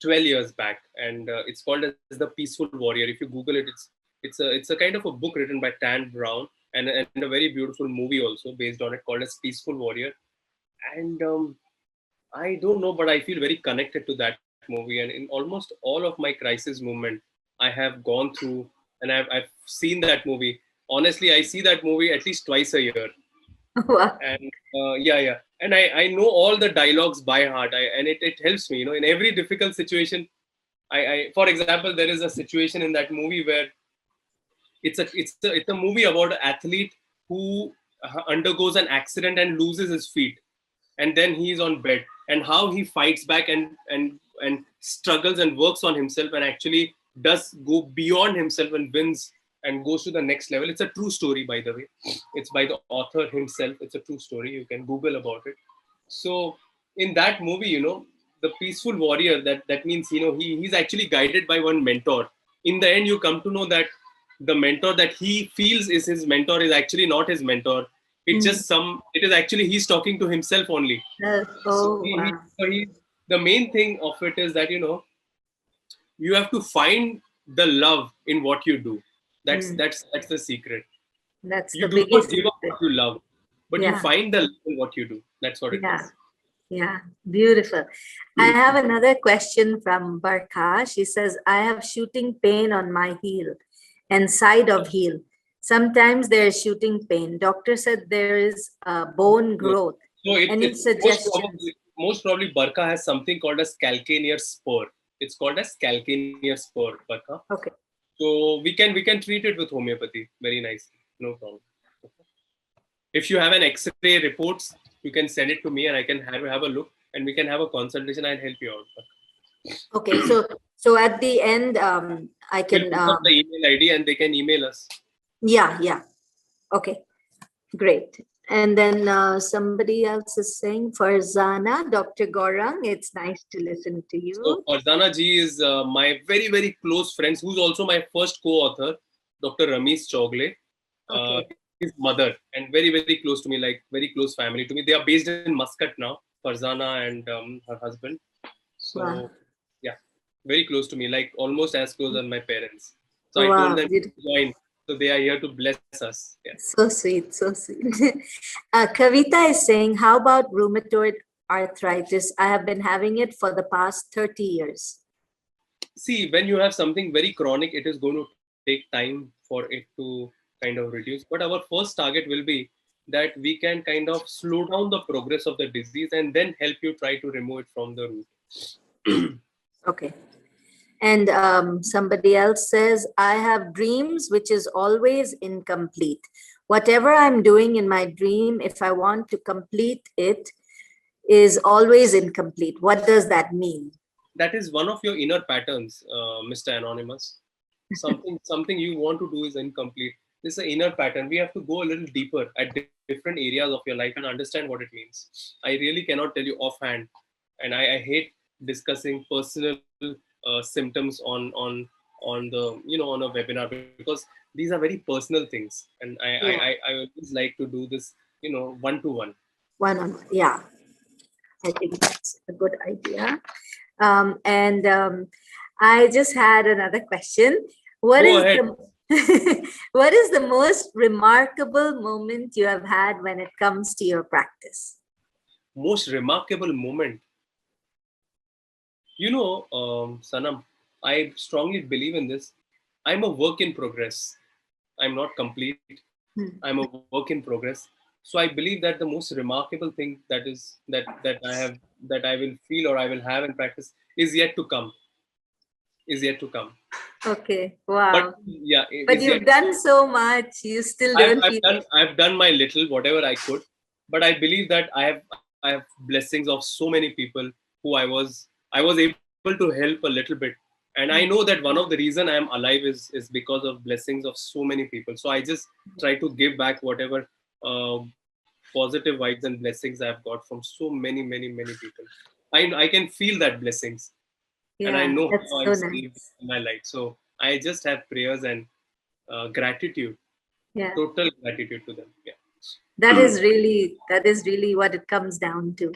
12 years back, and it's called as The Peaceful Warrior. If you Google it, it's a kind of a book written by Dan Brown, and a very beautiful movie also based on it, called as Peaceful Warrior. And I don't know, but I feel very connected to that movie. And in almost all of my crisis movement, I have gone through, and I've seen that movie. Honestly, I see that movie at least twice a year. Wow. And yeah. And I know all the dialogues by heart. And it helps me, in every difficult situation. For example, there is a situation in that movie where it's a movie about an athlete who undergoes an accident and loses his feet, and then he's on bed, and how he fights back, and struggles and works on himself, and actually does go beyond himself and wins and goes to the next level. It's a true story, by the way. It's by the author himself. It's a true story. You can Google about it. So in that movie, the peaceful warrior, that means, he's actually guided by one mentor. In the end, you come to know that the mentor that he feels is his mentor is actually not his mentor. Mm. It is actually he's talking to himself only. So Oh, wow. the main thing of it is that, you have to find the love in what you do. That's Mm. that's that's the secret. That's You the do not biggest give up secret. what you love, but you Yeah, find the love in what you do. That's what it yeah. is. Yeah, beautiful. I have another question from Barkha. She says, I have shooting pain on my heel and side of heel. Sometimes there is shooting pain. Doctor said there is bone No. growth. So Any it's suggestions? most probably Barkha has something called as calcaneal spur. It's called as calcaneal spur, Barkha. Okay. So we can treat it with homeopathy very nicely. No problem. If you have an X-ray reports, you can send it to me, and I can have a look, and we can have a consultation and help you out. Okay. So at the end, I We'll can put up the email ID, and they can email us. yeah. Okay. Great. And then somebody else is saying, Farzana, Dr. Gaurang, it's nice to listen to So you. Farzana ji is my very, very close friend, who's also my first co-author, Dr. Ramesh Chogle, Okay. his mother, and very, very close to me, like very close family to me. They are based in Muscat now, Farzana and her husband. Wow. So yeah, very close to me, like almost as close as my parents. So I told Wow. them to join. So they are here to bless us. Yeah. So sweet, so sweet. Kavita is saying, how about rheumatoid arthritis? I have been having it for the past 30 years. See, when you have something very chronic, it is going to take time for it to kind of reduce. But our first target will be that we can kind of slow down the progress of the disease, and then help you try to remove it from the root. Okay. And somebody else says, I have dreams which is always incomplete. Whatever I'm doing in my dream, if I want to complete it, is always incomplete. What does that mean? that is one of your inner patterns, Mr. Anonymous. Something you want to do is incomplete. This is an inner pattern. We have to go a little deeper at different areas of your life and understand what it means. I really cannot tell you offhand, and I hate discussing personal symptoms on the on a webinar, because these are very personal things, and Yeah. I always like to do this one to one. One-on-one. Yeah, I think that's a good idea. I just had another question. What Go is ahead. the what is the most remarkable moment you have had when it comes to your practice? Most remarkable moment. Sanam, I strongly believe in this. I'm a work in progress. I'm not complete. Hmm. I'm a work in progress. So I believe that the most remarkable thing that I will feel or I will have in practice is yet to come. Is yet to come. Okay, But wow. yeah, But is you've yet. done so much, you still don't feel it. I've done my little whatever I could, but I believe that I have blessings of so many people who I was able to help a little bit, and I know that one of the reason I am alive is because of blessings of so many people. So I just try to give back whatever positive vibes and blessings I've got from so many people. I can feel that blessings, and I Yeah, know that's how I'm so saved nice. in my life. So I just have prayers and gratitude, Yeah, total gratitude to them. Yeah. that is really what it comes down to.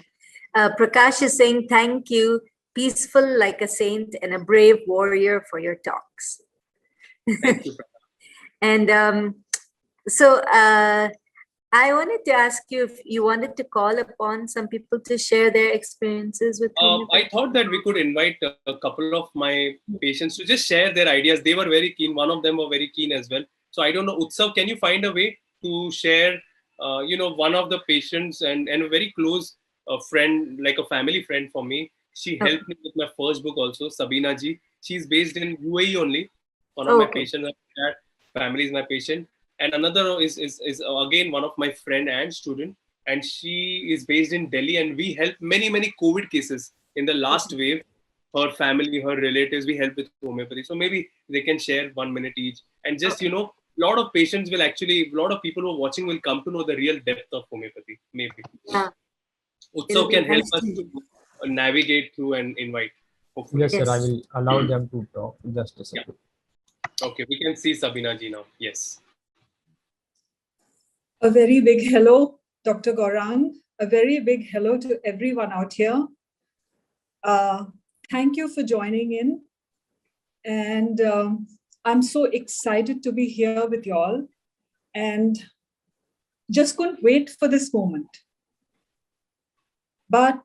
Prakash is saying thank you, peaceful like a saint and a brave warrior for your talks. Thank you. And so I wanted to ask you if you wanted to call upon some people to share their experiences with I homeopathy. thought that we could invite a couple of my patients to just share their ideas. They were very keen. One of them were very keen as well. So I don't know, Utsav, can you find a way to share, one of the patients and a very close friend, like a family friend for me. She Okay. helped me with my first book also, Sabina ji. She's based in UAE only. One of my Okay. patients, that family is my patient. And another is again one of my friend and student, and she is based in Delhi. And we help many COVID cases in the last wave. Her family, her relatives, we help with homeopathy. So maybe they can share 1 minute each, and just Okay. a lot of patients will actually, a lot of people who are watching will come to know the real depth of homeopathy. Maybe Yeah, it'll Utsav be can help nice us to hear. to navigate through and invite. Hopefully, Yes, sir. I Yes. will allow them to talk. Just a yeah. second. Okay, we can see Sabina ji now. Yes. A very big hello, Dr. Gaurang. A very big hello to everyone out here. Thank you for joining in. And I'm so excited to be here with you all and just couldn't wait for this moment. But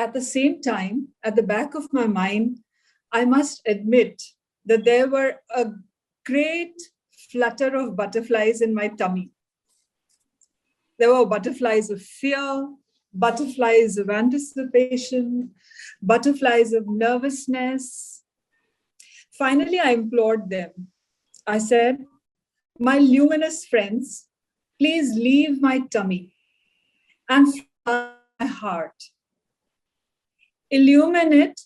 at the same time, at the back of my mind, I must admit that there were a great flutter of butterflies in my tummy. There were butterflies of fear, butterflies of anticipation, butterflies of nervousness. Finally, I implored them. I said, my luminous friends, please leave my tummy and flood my heart. Illumine it,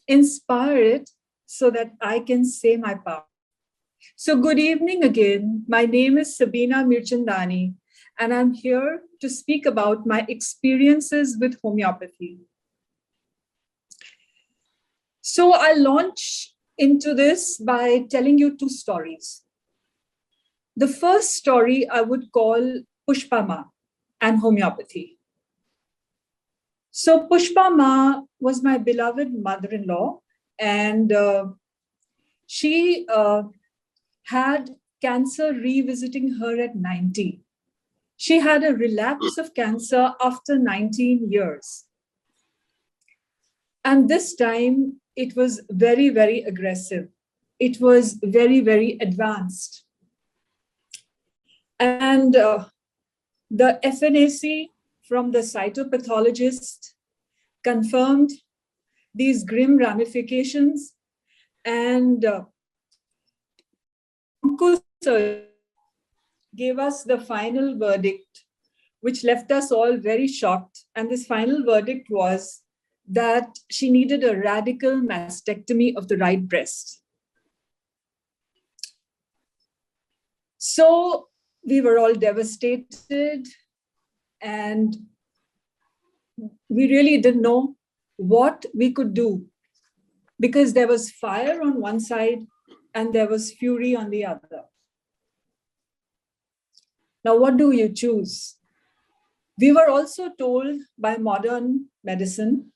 inspire it so that I can say my part. So good evening again. My name is Sabina Mirchandani, and I'm here to speak about my experiences with homeopathy. So I'll launch into this by telling you two stories. The first story I would call Pushpa Ma and homeopathy. So Pushpa Ma was my beloved mother-in-law, and she had cancer revisiting her at 90. She had a relapse of cancer after 19 years. And this time it was very, very aggressive. It was very, very advanced. And the FNAC from the cytopathologist confirmed these grim ramifications, and gave us the final verdict, which left us all very shocked. And this final verdict was that she needed a radical mastectomy of the right breast. So we were all devastated, and we really didn't know what we could do, because there was fire on one side and there was fury on the other. Now, what do you choose? We were also told by modern medicine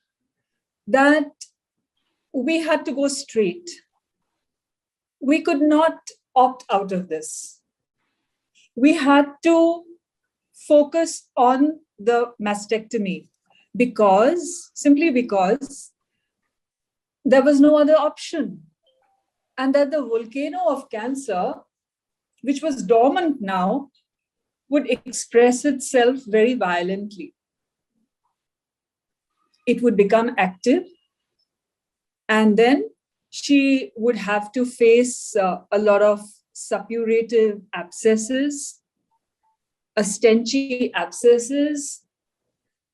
that we had to go straight. We could not opt out of this. We had to focus on the mastectomy simply because there was no other option. And that the volcano of cancer, which was dormant now, would express itself very violently. It would become active, and then she would have to face a lot of suppurative abscesses, stenchy abscesses,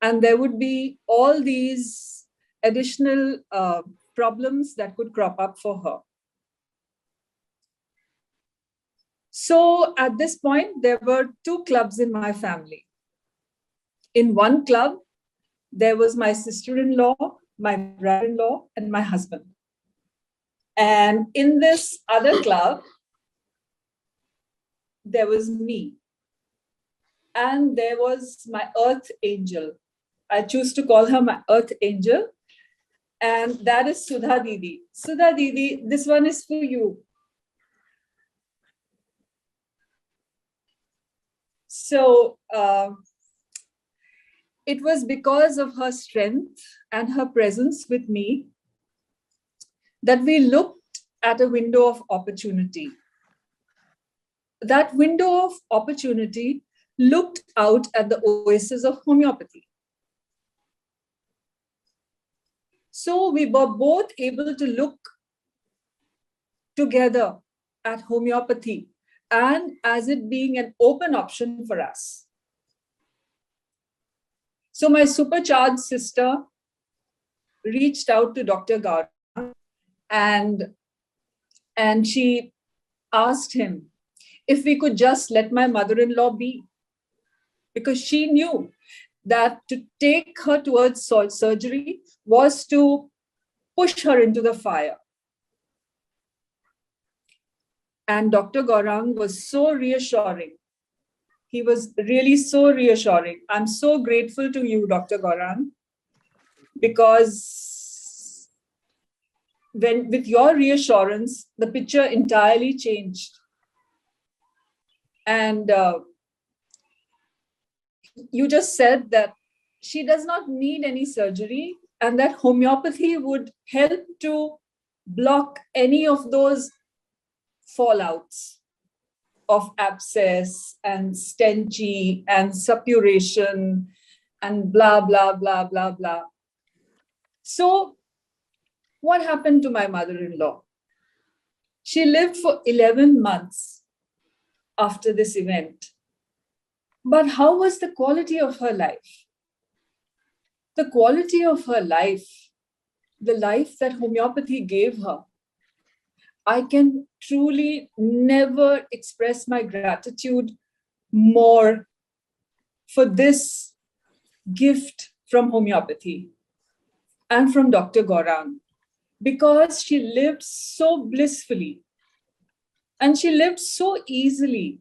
and there would be all these additional problems that could crop up for her. So at this point, there were two clubs in my family. In one club, there was my sister-in-law, my brother-in-law, and my husband. And in this other club, there was me. And there was my earth angel. I choose to call her my earth angel. And that is Sudha Didi. Sudha Didi, this one is for you. So it was because of her strength and her presence with me that we looked at a window of opportunity. That window of opportunity looked out at the oasis of homeopathy. So we were both able to look together at homeopathy and as it being an open option for us. So my supercharged sister reached out to Dr. Gaurang and she asked him if we could just let my mother-in-law be, because she knew that to take her towards surgery was to push her into the fire. And Dr. Gaurang was so reassuring. He was really so reassuring. I'm so grateful to you, Dr. Gaurang, because with your reassurance, the picture entirely changed. And you just said that she does not need any surgery and that homeopathy would help to block any of those fallouts of abscess and stenchy and suppuration and blah, blah, blah, blah, blah. So what happened to my mother-in-law? She lived for 11 months after this event. But how was the quality of her life? The quality of her life, the life that homeopathy gave her, I can truly never express my gratitude more for this gift from homeopathy and from Dr. Gaurang, because she lived so blissfully and she lived so easily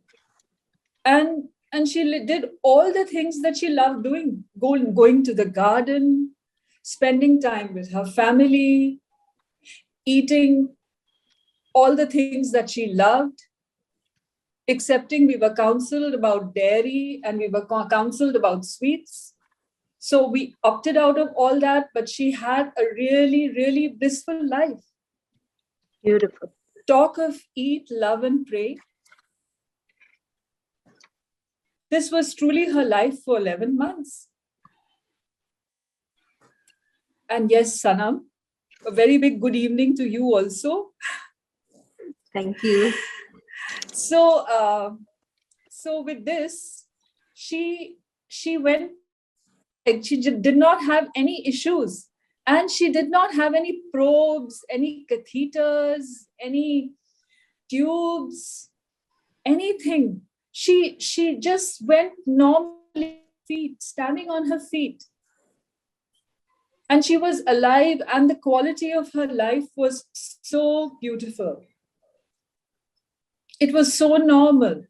and she did all the things that she loved doing, going to the garden, spending time with her family, eating all the things that she loved, excepting we were counseled about dairy and we were counseled about sweets. So we opted out of all that, but she had a really, really blissful life. Beautiful. Talk of eat, love, and pray. This was truly her life for 11 months. And yes, Sanam, a very big good evening to you also. Thank you. So, so with this, she went. She did not have any issues And she did not have any probes, any catheters, any tubes, anything. She just went normally, feet, standing on her feet. And she was alive, and the quality of her life was so beautiful. It was so normal.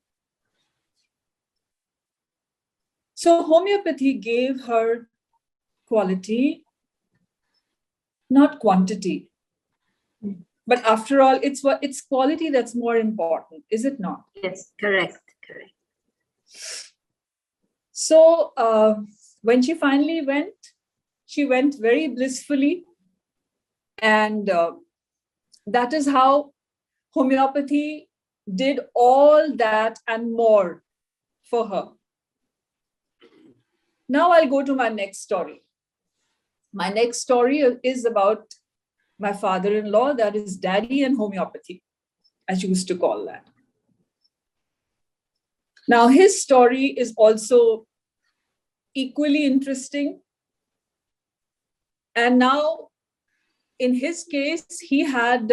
So homeopathy gave her quality, not quantity. But after all, it's quality that's more important, is it not? Yes, correct, correct. So when she finally went, she went very blissfully. And that is how homeopathy did all that and more for her. Now I'll go to my next story. My next story is about my father-in-law, that is Daddy and homeopathy, as you used to call that. Now, his story is also equally interesting. And now, in his case, he had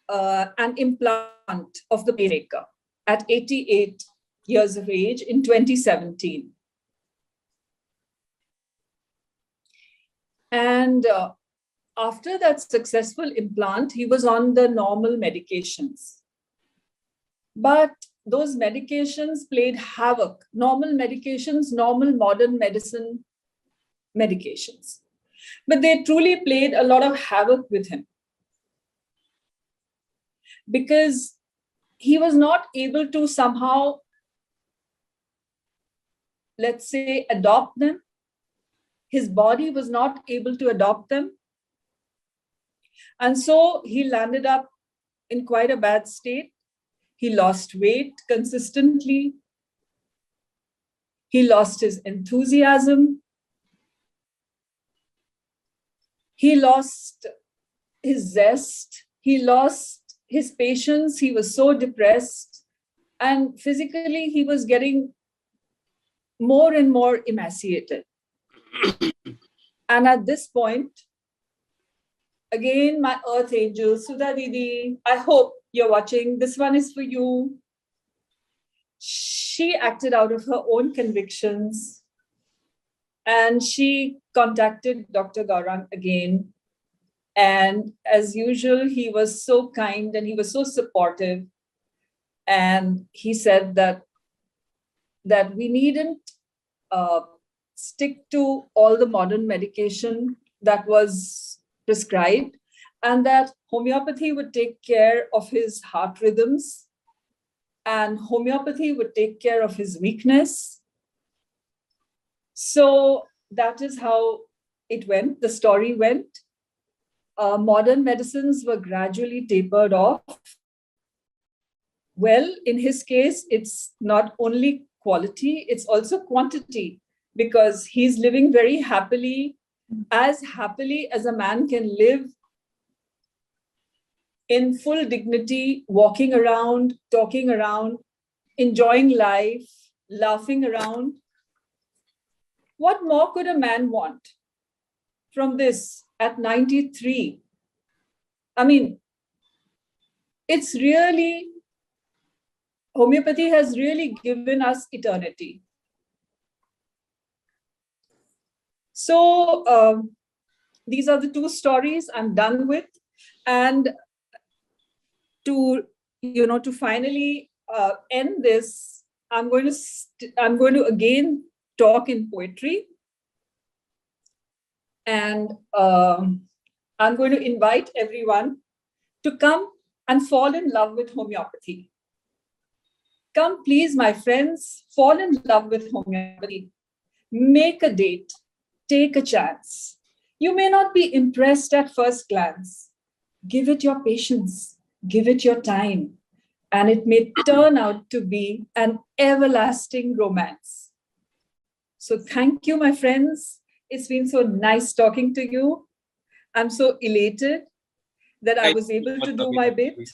an implant of the pacemaker at 88 years of age in 2017. And after that successful implant, he was on the normal medications. But those medications played havoc. Normal medications, normal modern medicine medications. But they truly played a lot of havoc with him, because he was not able to somehow, let's say, adopt them. His body was not able to adopt them. And so he landed up in quite a bad state. He lost weight consistently. He lost his enthusiasm. He lost his zest. He lost his patience. He was so depressed. And physically, he was getting more and more emaciated. And at this point, again, my earth angel, Sudha Didi, I hope you're watching. This one is for you. She acted out of her own convictions, and she contacted Dr. Gaurang again. And as usual, he was so kind and he was so supportive. And he said that we needn't stick to all the modern medication that was prescribed, and that homeopathy would take care of his heart rhythms, and homeopathy would take care of his weakness. So that is how it went. The story went. Modern medicines were gradually tapered off. Well, in his case, it's not only quality, it's also quantity, because he's living very happily as a man can live, in full dignity, walking around, talking around, enjoying life, laughing around. What more could a man want from this at 93? I mean, it's really, homeopathy has really given us eternity. So these are the two stories I'm done with. And to finally end this, I'm going to again talk in poetry. And I'm going to invite everyone to come and fall in love with homeopathy. Come, please, my friends, fall in love with homeopathy. Make a date. Take a chance. You may not be impressed at first glance. Give it your patience. Give it your time. And it may turn out to be an everlasting romance. So thank you, my friends. It's been so nice talking to you. I'm so elated that I was able to do my bit.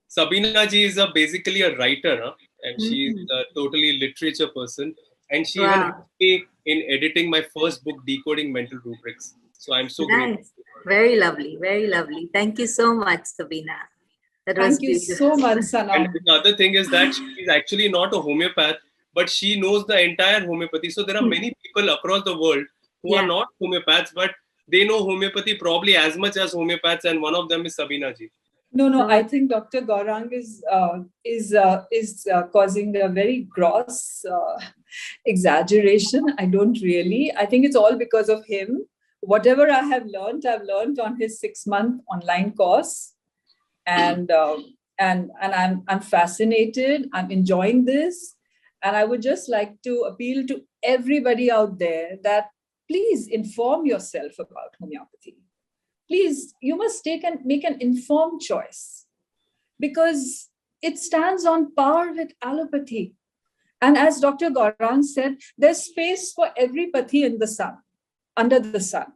Sabina ji is basically a writer, huh? And she's a totally literature person. and she even helped me in editing my first book, Decoding Mental Rubrics. So I'm so grateful. Nice. Very lovely. Very lovely. Thank you so much, Sabina. That was Thank you beautiful. so much, And Sanam. the other thing is that she is actually not a homeopath, but she knows the entire homeopathy. So there are many people across the world who are not homeopaths, but they know homeopathy probably as much as homeopaths, and one of them is Sabina ji. No, I think Dr. Gaurang is causing a very gross exaggeration. I don't really. I think it's all because of him. Whatever I have learned, I've learned on his 6-month online course, and I'm fascinated. I'm enjoying this, and I would just like to appeal to everybody out there that please inform yourself about homeopathy. Please, you must make an informed choice, because it stands on par with allopathy. And as Dr. Gaurang said, there's space for every pathy in the sun, under the sun.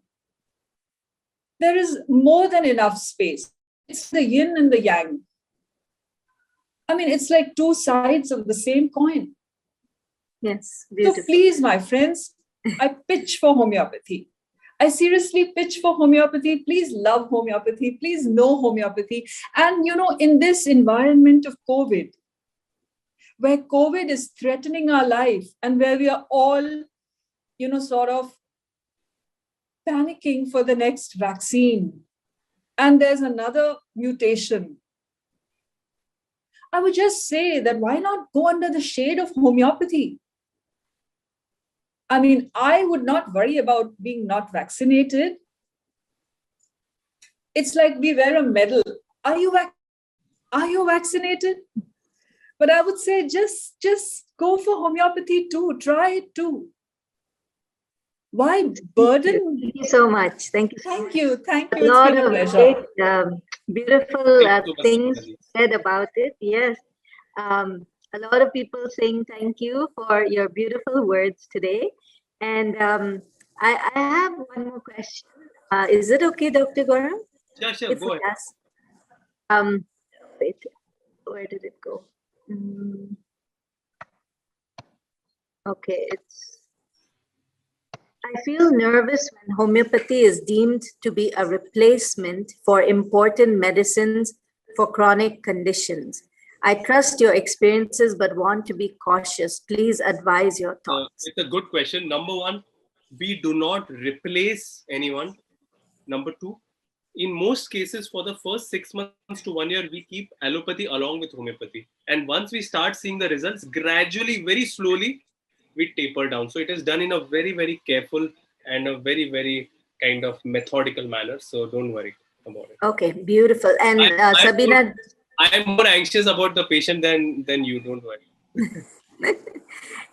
There is more than enough space. It's the yin and the yang. I mean, it's like two sides of the same coin. Yes, beautiful. So please, my friends, I pitch for homeopathy. I seriously pitch for homeopathy. Please love homeopathy. Please know homeopathy. And, in this environment of COVID, where COVID is threatening our life and where we are all, sort of panicking for the next vaccine, and there's another mutation, I would just say that why not go under the shade of homeopathy? I mean, I would not worry about being not vaccinated. It's like we wear a medal. Are you vaccinated? But I would say just go for homeopathy too. Try it too. Why burden? Thank you so much. Thank you. Thank you. Thank A you. It's lot been a of pleasure. great, beautiful things said about it. Yes. A lot of people saying thank you for your beautiful words today. And I have one more question. Is it okay, Dr. Gaurang? Yeah, sure, go ahead. Wait, where did it go? Okay, I feel nervous when homeopathy is deemed to be a replacement for important medicines for chronic conditions. I trust your experiences, but want to be cautious. Please advise your thoughts. It's a good question. Number one, we do not replace anyone. Number two, in most cases, for the first 6 months to 1 year, we keep allopathy along with homeopathy. And once we start seeing the results, gradually, very slowly, we taper down. So it is done in a very, very careful and a very, very kind of methodical manner. So don't worry about it. Okay, beautiful. And Sabina... I'm more anxious about the patient than you, don't worry.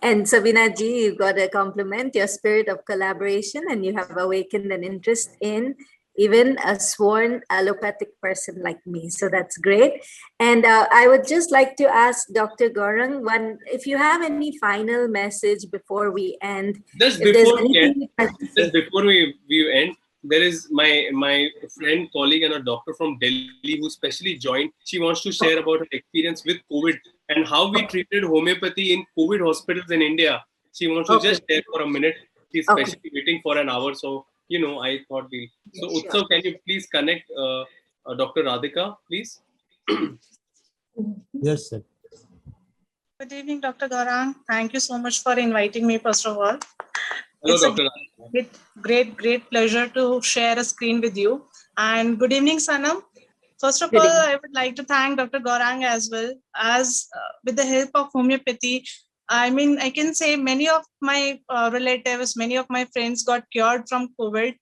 And Sabina ji, you got a compliment, your spirit of collaboration, and you have awakened an interest in even a sworn allopathic person like me. So that's great. And I would just like to ask Dr. Gaurang, if you have any final message before we end. Just before we end, there is my friend, colleague, and a doctor from Delhi who specially joined. She wants to share about her experience with COVID and how we treated homeopathy in COVID hospitals in India. She wants to just share for a minute. She's specially waiting for an hour. So, I thought we'll... So, Utsav, can you please connect Dr. Radhika, please? Yes, sir. Good evening, Dr. Gaurang. Thank you so much for inviting me, first of all. Hello, It's Dr. a great pleasure to share a screen with you. And good evening, Sanam. First of all, I would like to thank Dr. Gaurang as well, as with the help of homeopathy. I mean, I can say many of my relatives, many of my friends got cured from COVID,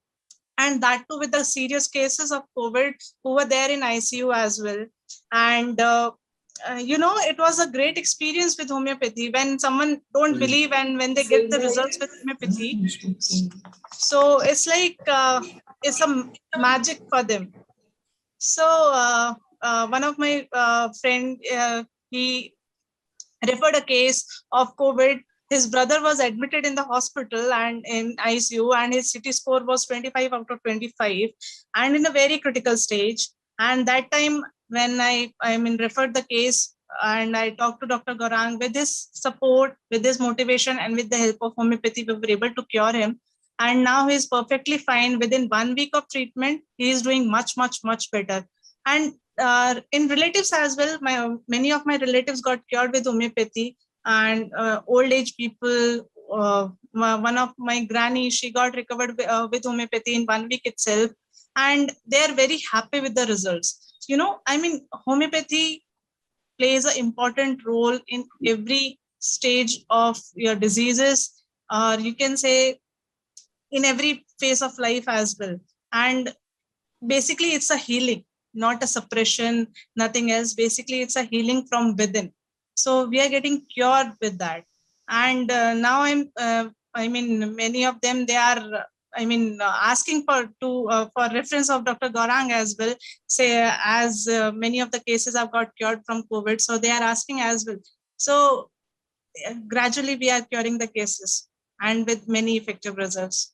and that too with the serious cases of COVID who were there in ICU as well. And it was a great experience with homeopathy when someone don't believe and when they get the results with homeopathy. So it's like it's a magic for them. So one of my friend, he referred a case of COVID. His brother was admitted in the hospital and in ICU, and his CT score was 25 out of 25 and in a very critical stage. And that time when I referred the case, and I talked to Dr. Gaurang. With his support, with his motivation, and with the help of homeopathy, we were able to cure him. And now he's perfectly fine. Within 1 week of treatment, he is doing much, much, much better. And in relatives as well, many of my relatives got cured with homeopathy, and old age people. One of my granny, she got recovered with homeopathy in 1 week itself, and they're very happy with the results. I mean, homeopathy plays an important role in every stage of your diseases, or you can say in every phase of life as well. And basically, it's a healing, not a suppression, nothing else. Basically, it's a healing from within. So we are getting cured with that. And now many of them, they are, asking for reference of Dr. Gaurang as well. Say, as many of the cases have got cured from COVID, so they are asking as well. So gradually we are curing the cases, and with many effective results.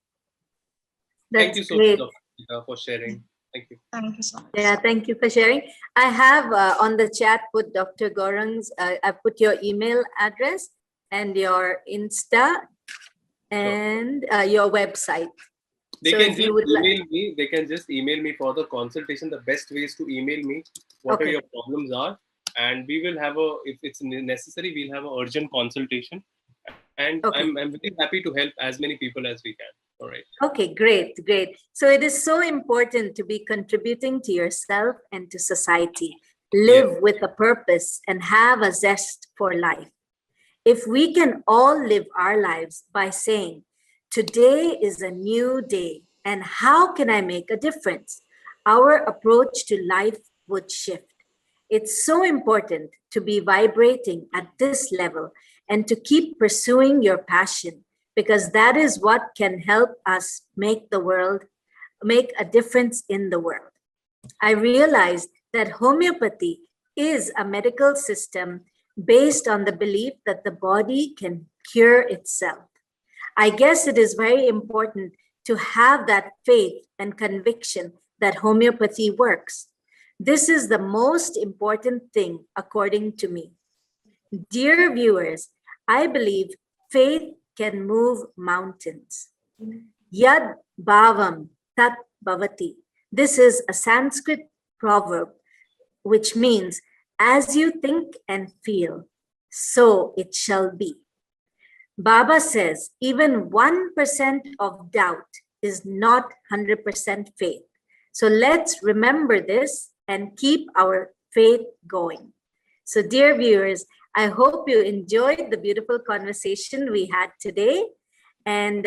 Thank you so much, Dr. for sharing. Thank you. Thank you so much. Yeah, thank you for sharing. I have on the chat put Dr. Gaurang's, I put your email address and your Insta and your website. They So can if just you would email me. They can just email me for the consultation. The best way is to email me what Okay. your problems are, and we will have if it's necessary, we'll have an urgent consultation. And Okay. I'm very happy to help as many people as we can. All right. Okay, great, great. So it is so important to be contributing to yourself and to society. Live with a purpose and have a zest for life. If we can all live our lives by saying, today is a new day, and how can I make a difference? Our approach to life would shift. It's so important to be vibrating at this level and to keep pursuing your passion, because that is what can help us make a difference in the world. I realized that homeopathy is a medical system based on the belief that the body can cure itself. I guess it is very important to have that faith and conviction that homeopathy works. This is the most important thing, according to me. Dear viewers, I believe faith can move mountains. Yad bhavam tat bhavati. This is a Sanskrit proverb, which means, as you think and feel, so it shall be. Baba says, even 1% of doubt is not 100% faith. So let's remember this and keep our faith going. So dear viewers, I hope you enjoyed the beautiful conversation we had today. And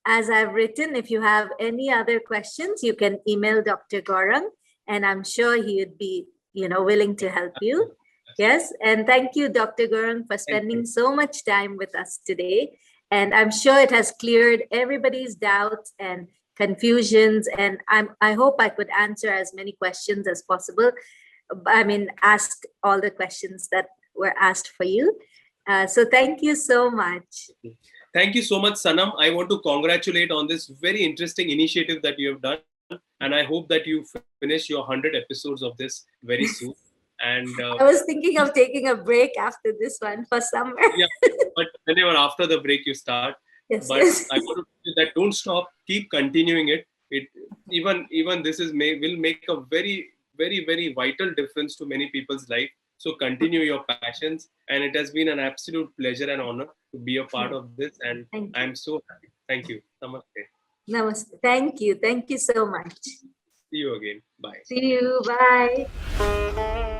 as I've written, if you have any other questions, you can email Dr. Gaurang, and I'm sure he would be, willing to help you. Yes, and thank you, Dr. Gaurang, for spending so much time with us today. And I'm sure it has cleared everybody's doubts and confusions. And I hope I could answer as many questions as possible. Ask all the questions that were asked for you. So thank you so much. Thank you so much, Sanam. I want to congratulate on this very interesting initiative that you have done. And I hope that you finish your 100 episodes of this very soon. And I was thinking of taking a break after this one for summer. Yeah, but whenever after the break you start. Yes, but yes. I want to say that don't stop, keep continuing it. Even this will make a very, very, very vital difference to many people's life. So continue your passions, and it has been an absolute pleasure and honor to be a part of this. And I'm so happy. Thank you. Namaste. Namaste. Thank you. Thank you so much. See you again. Bye. See you. Bye.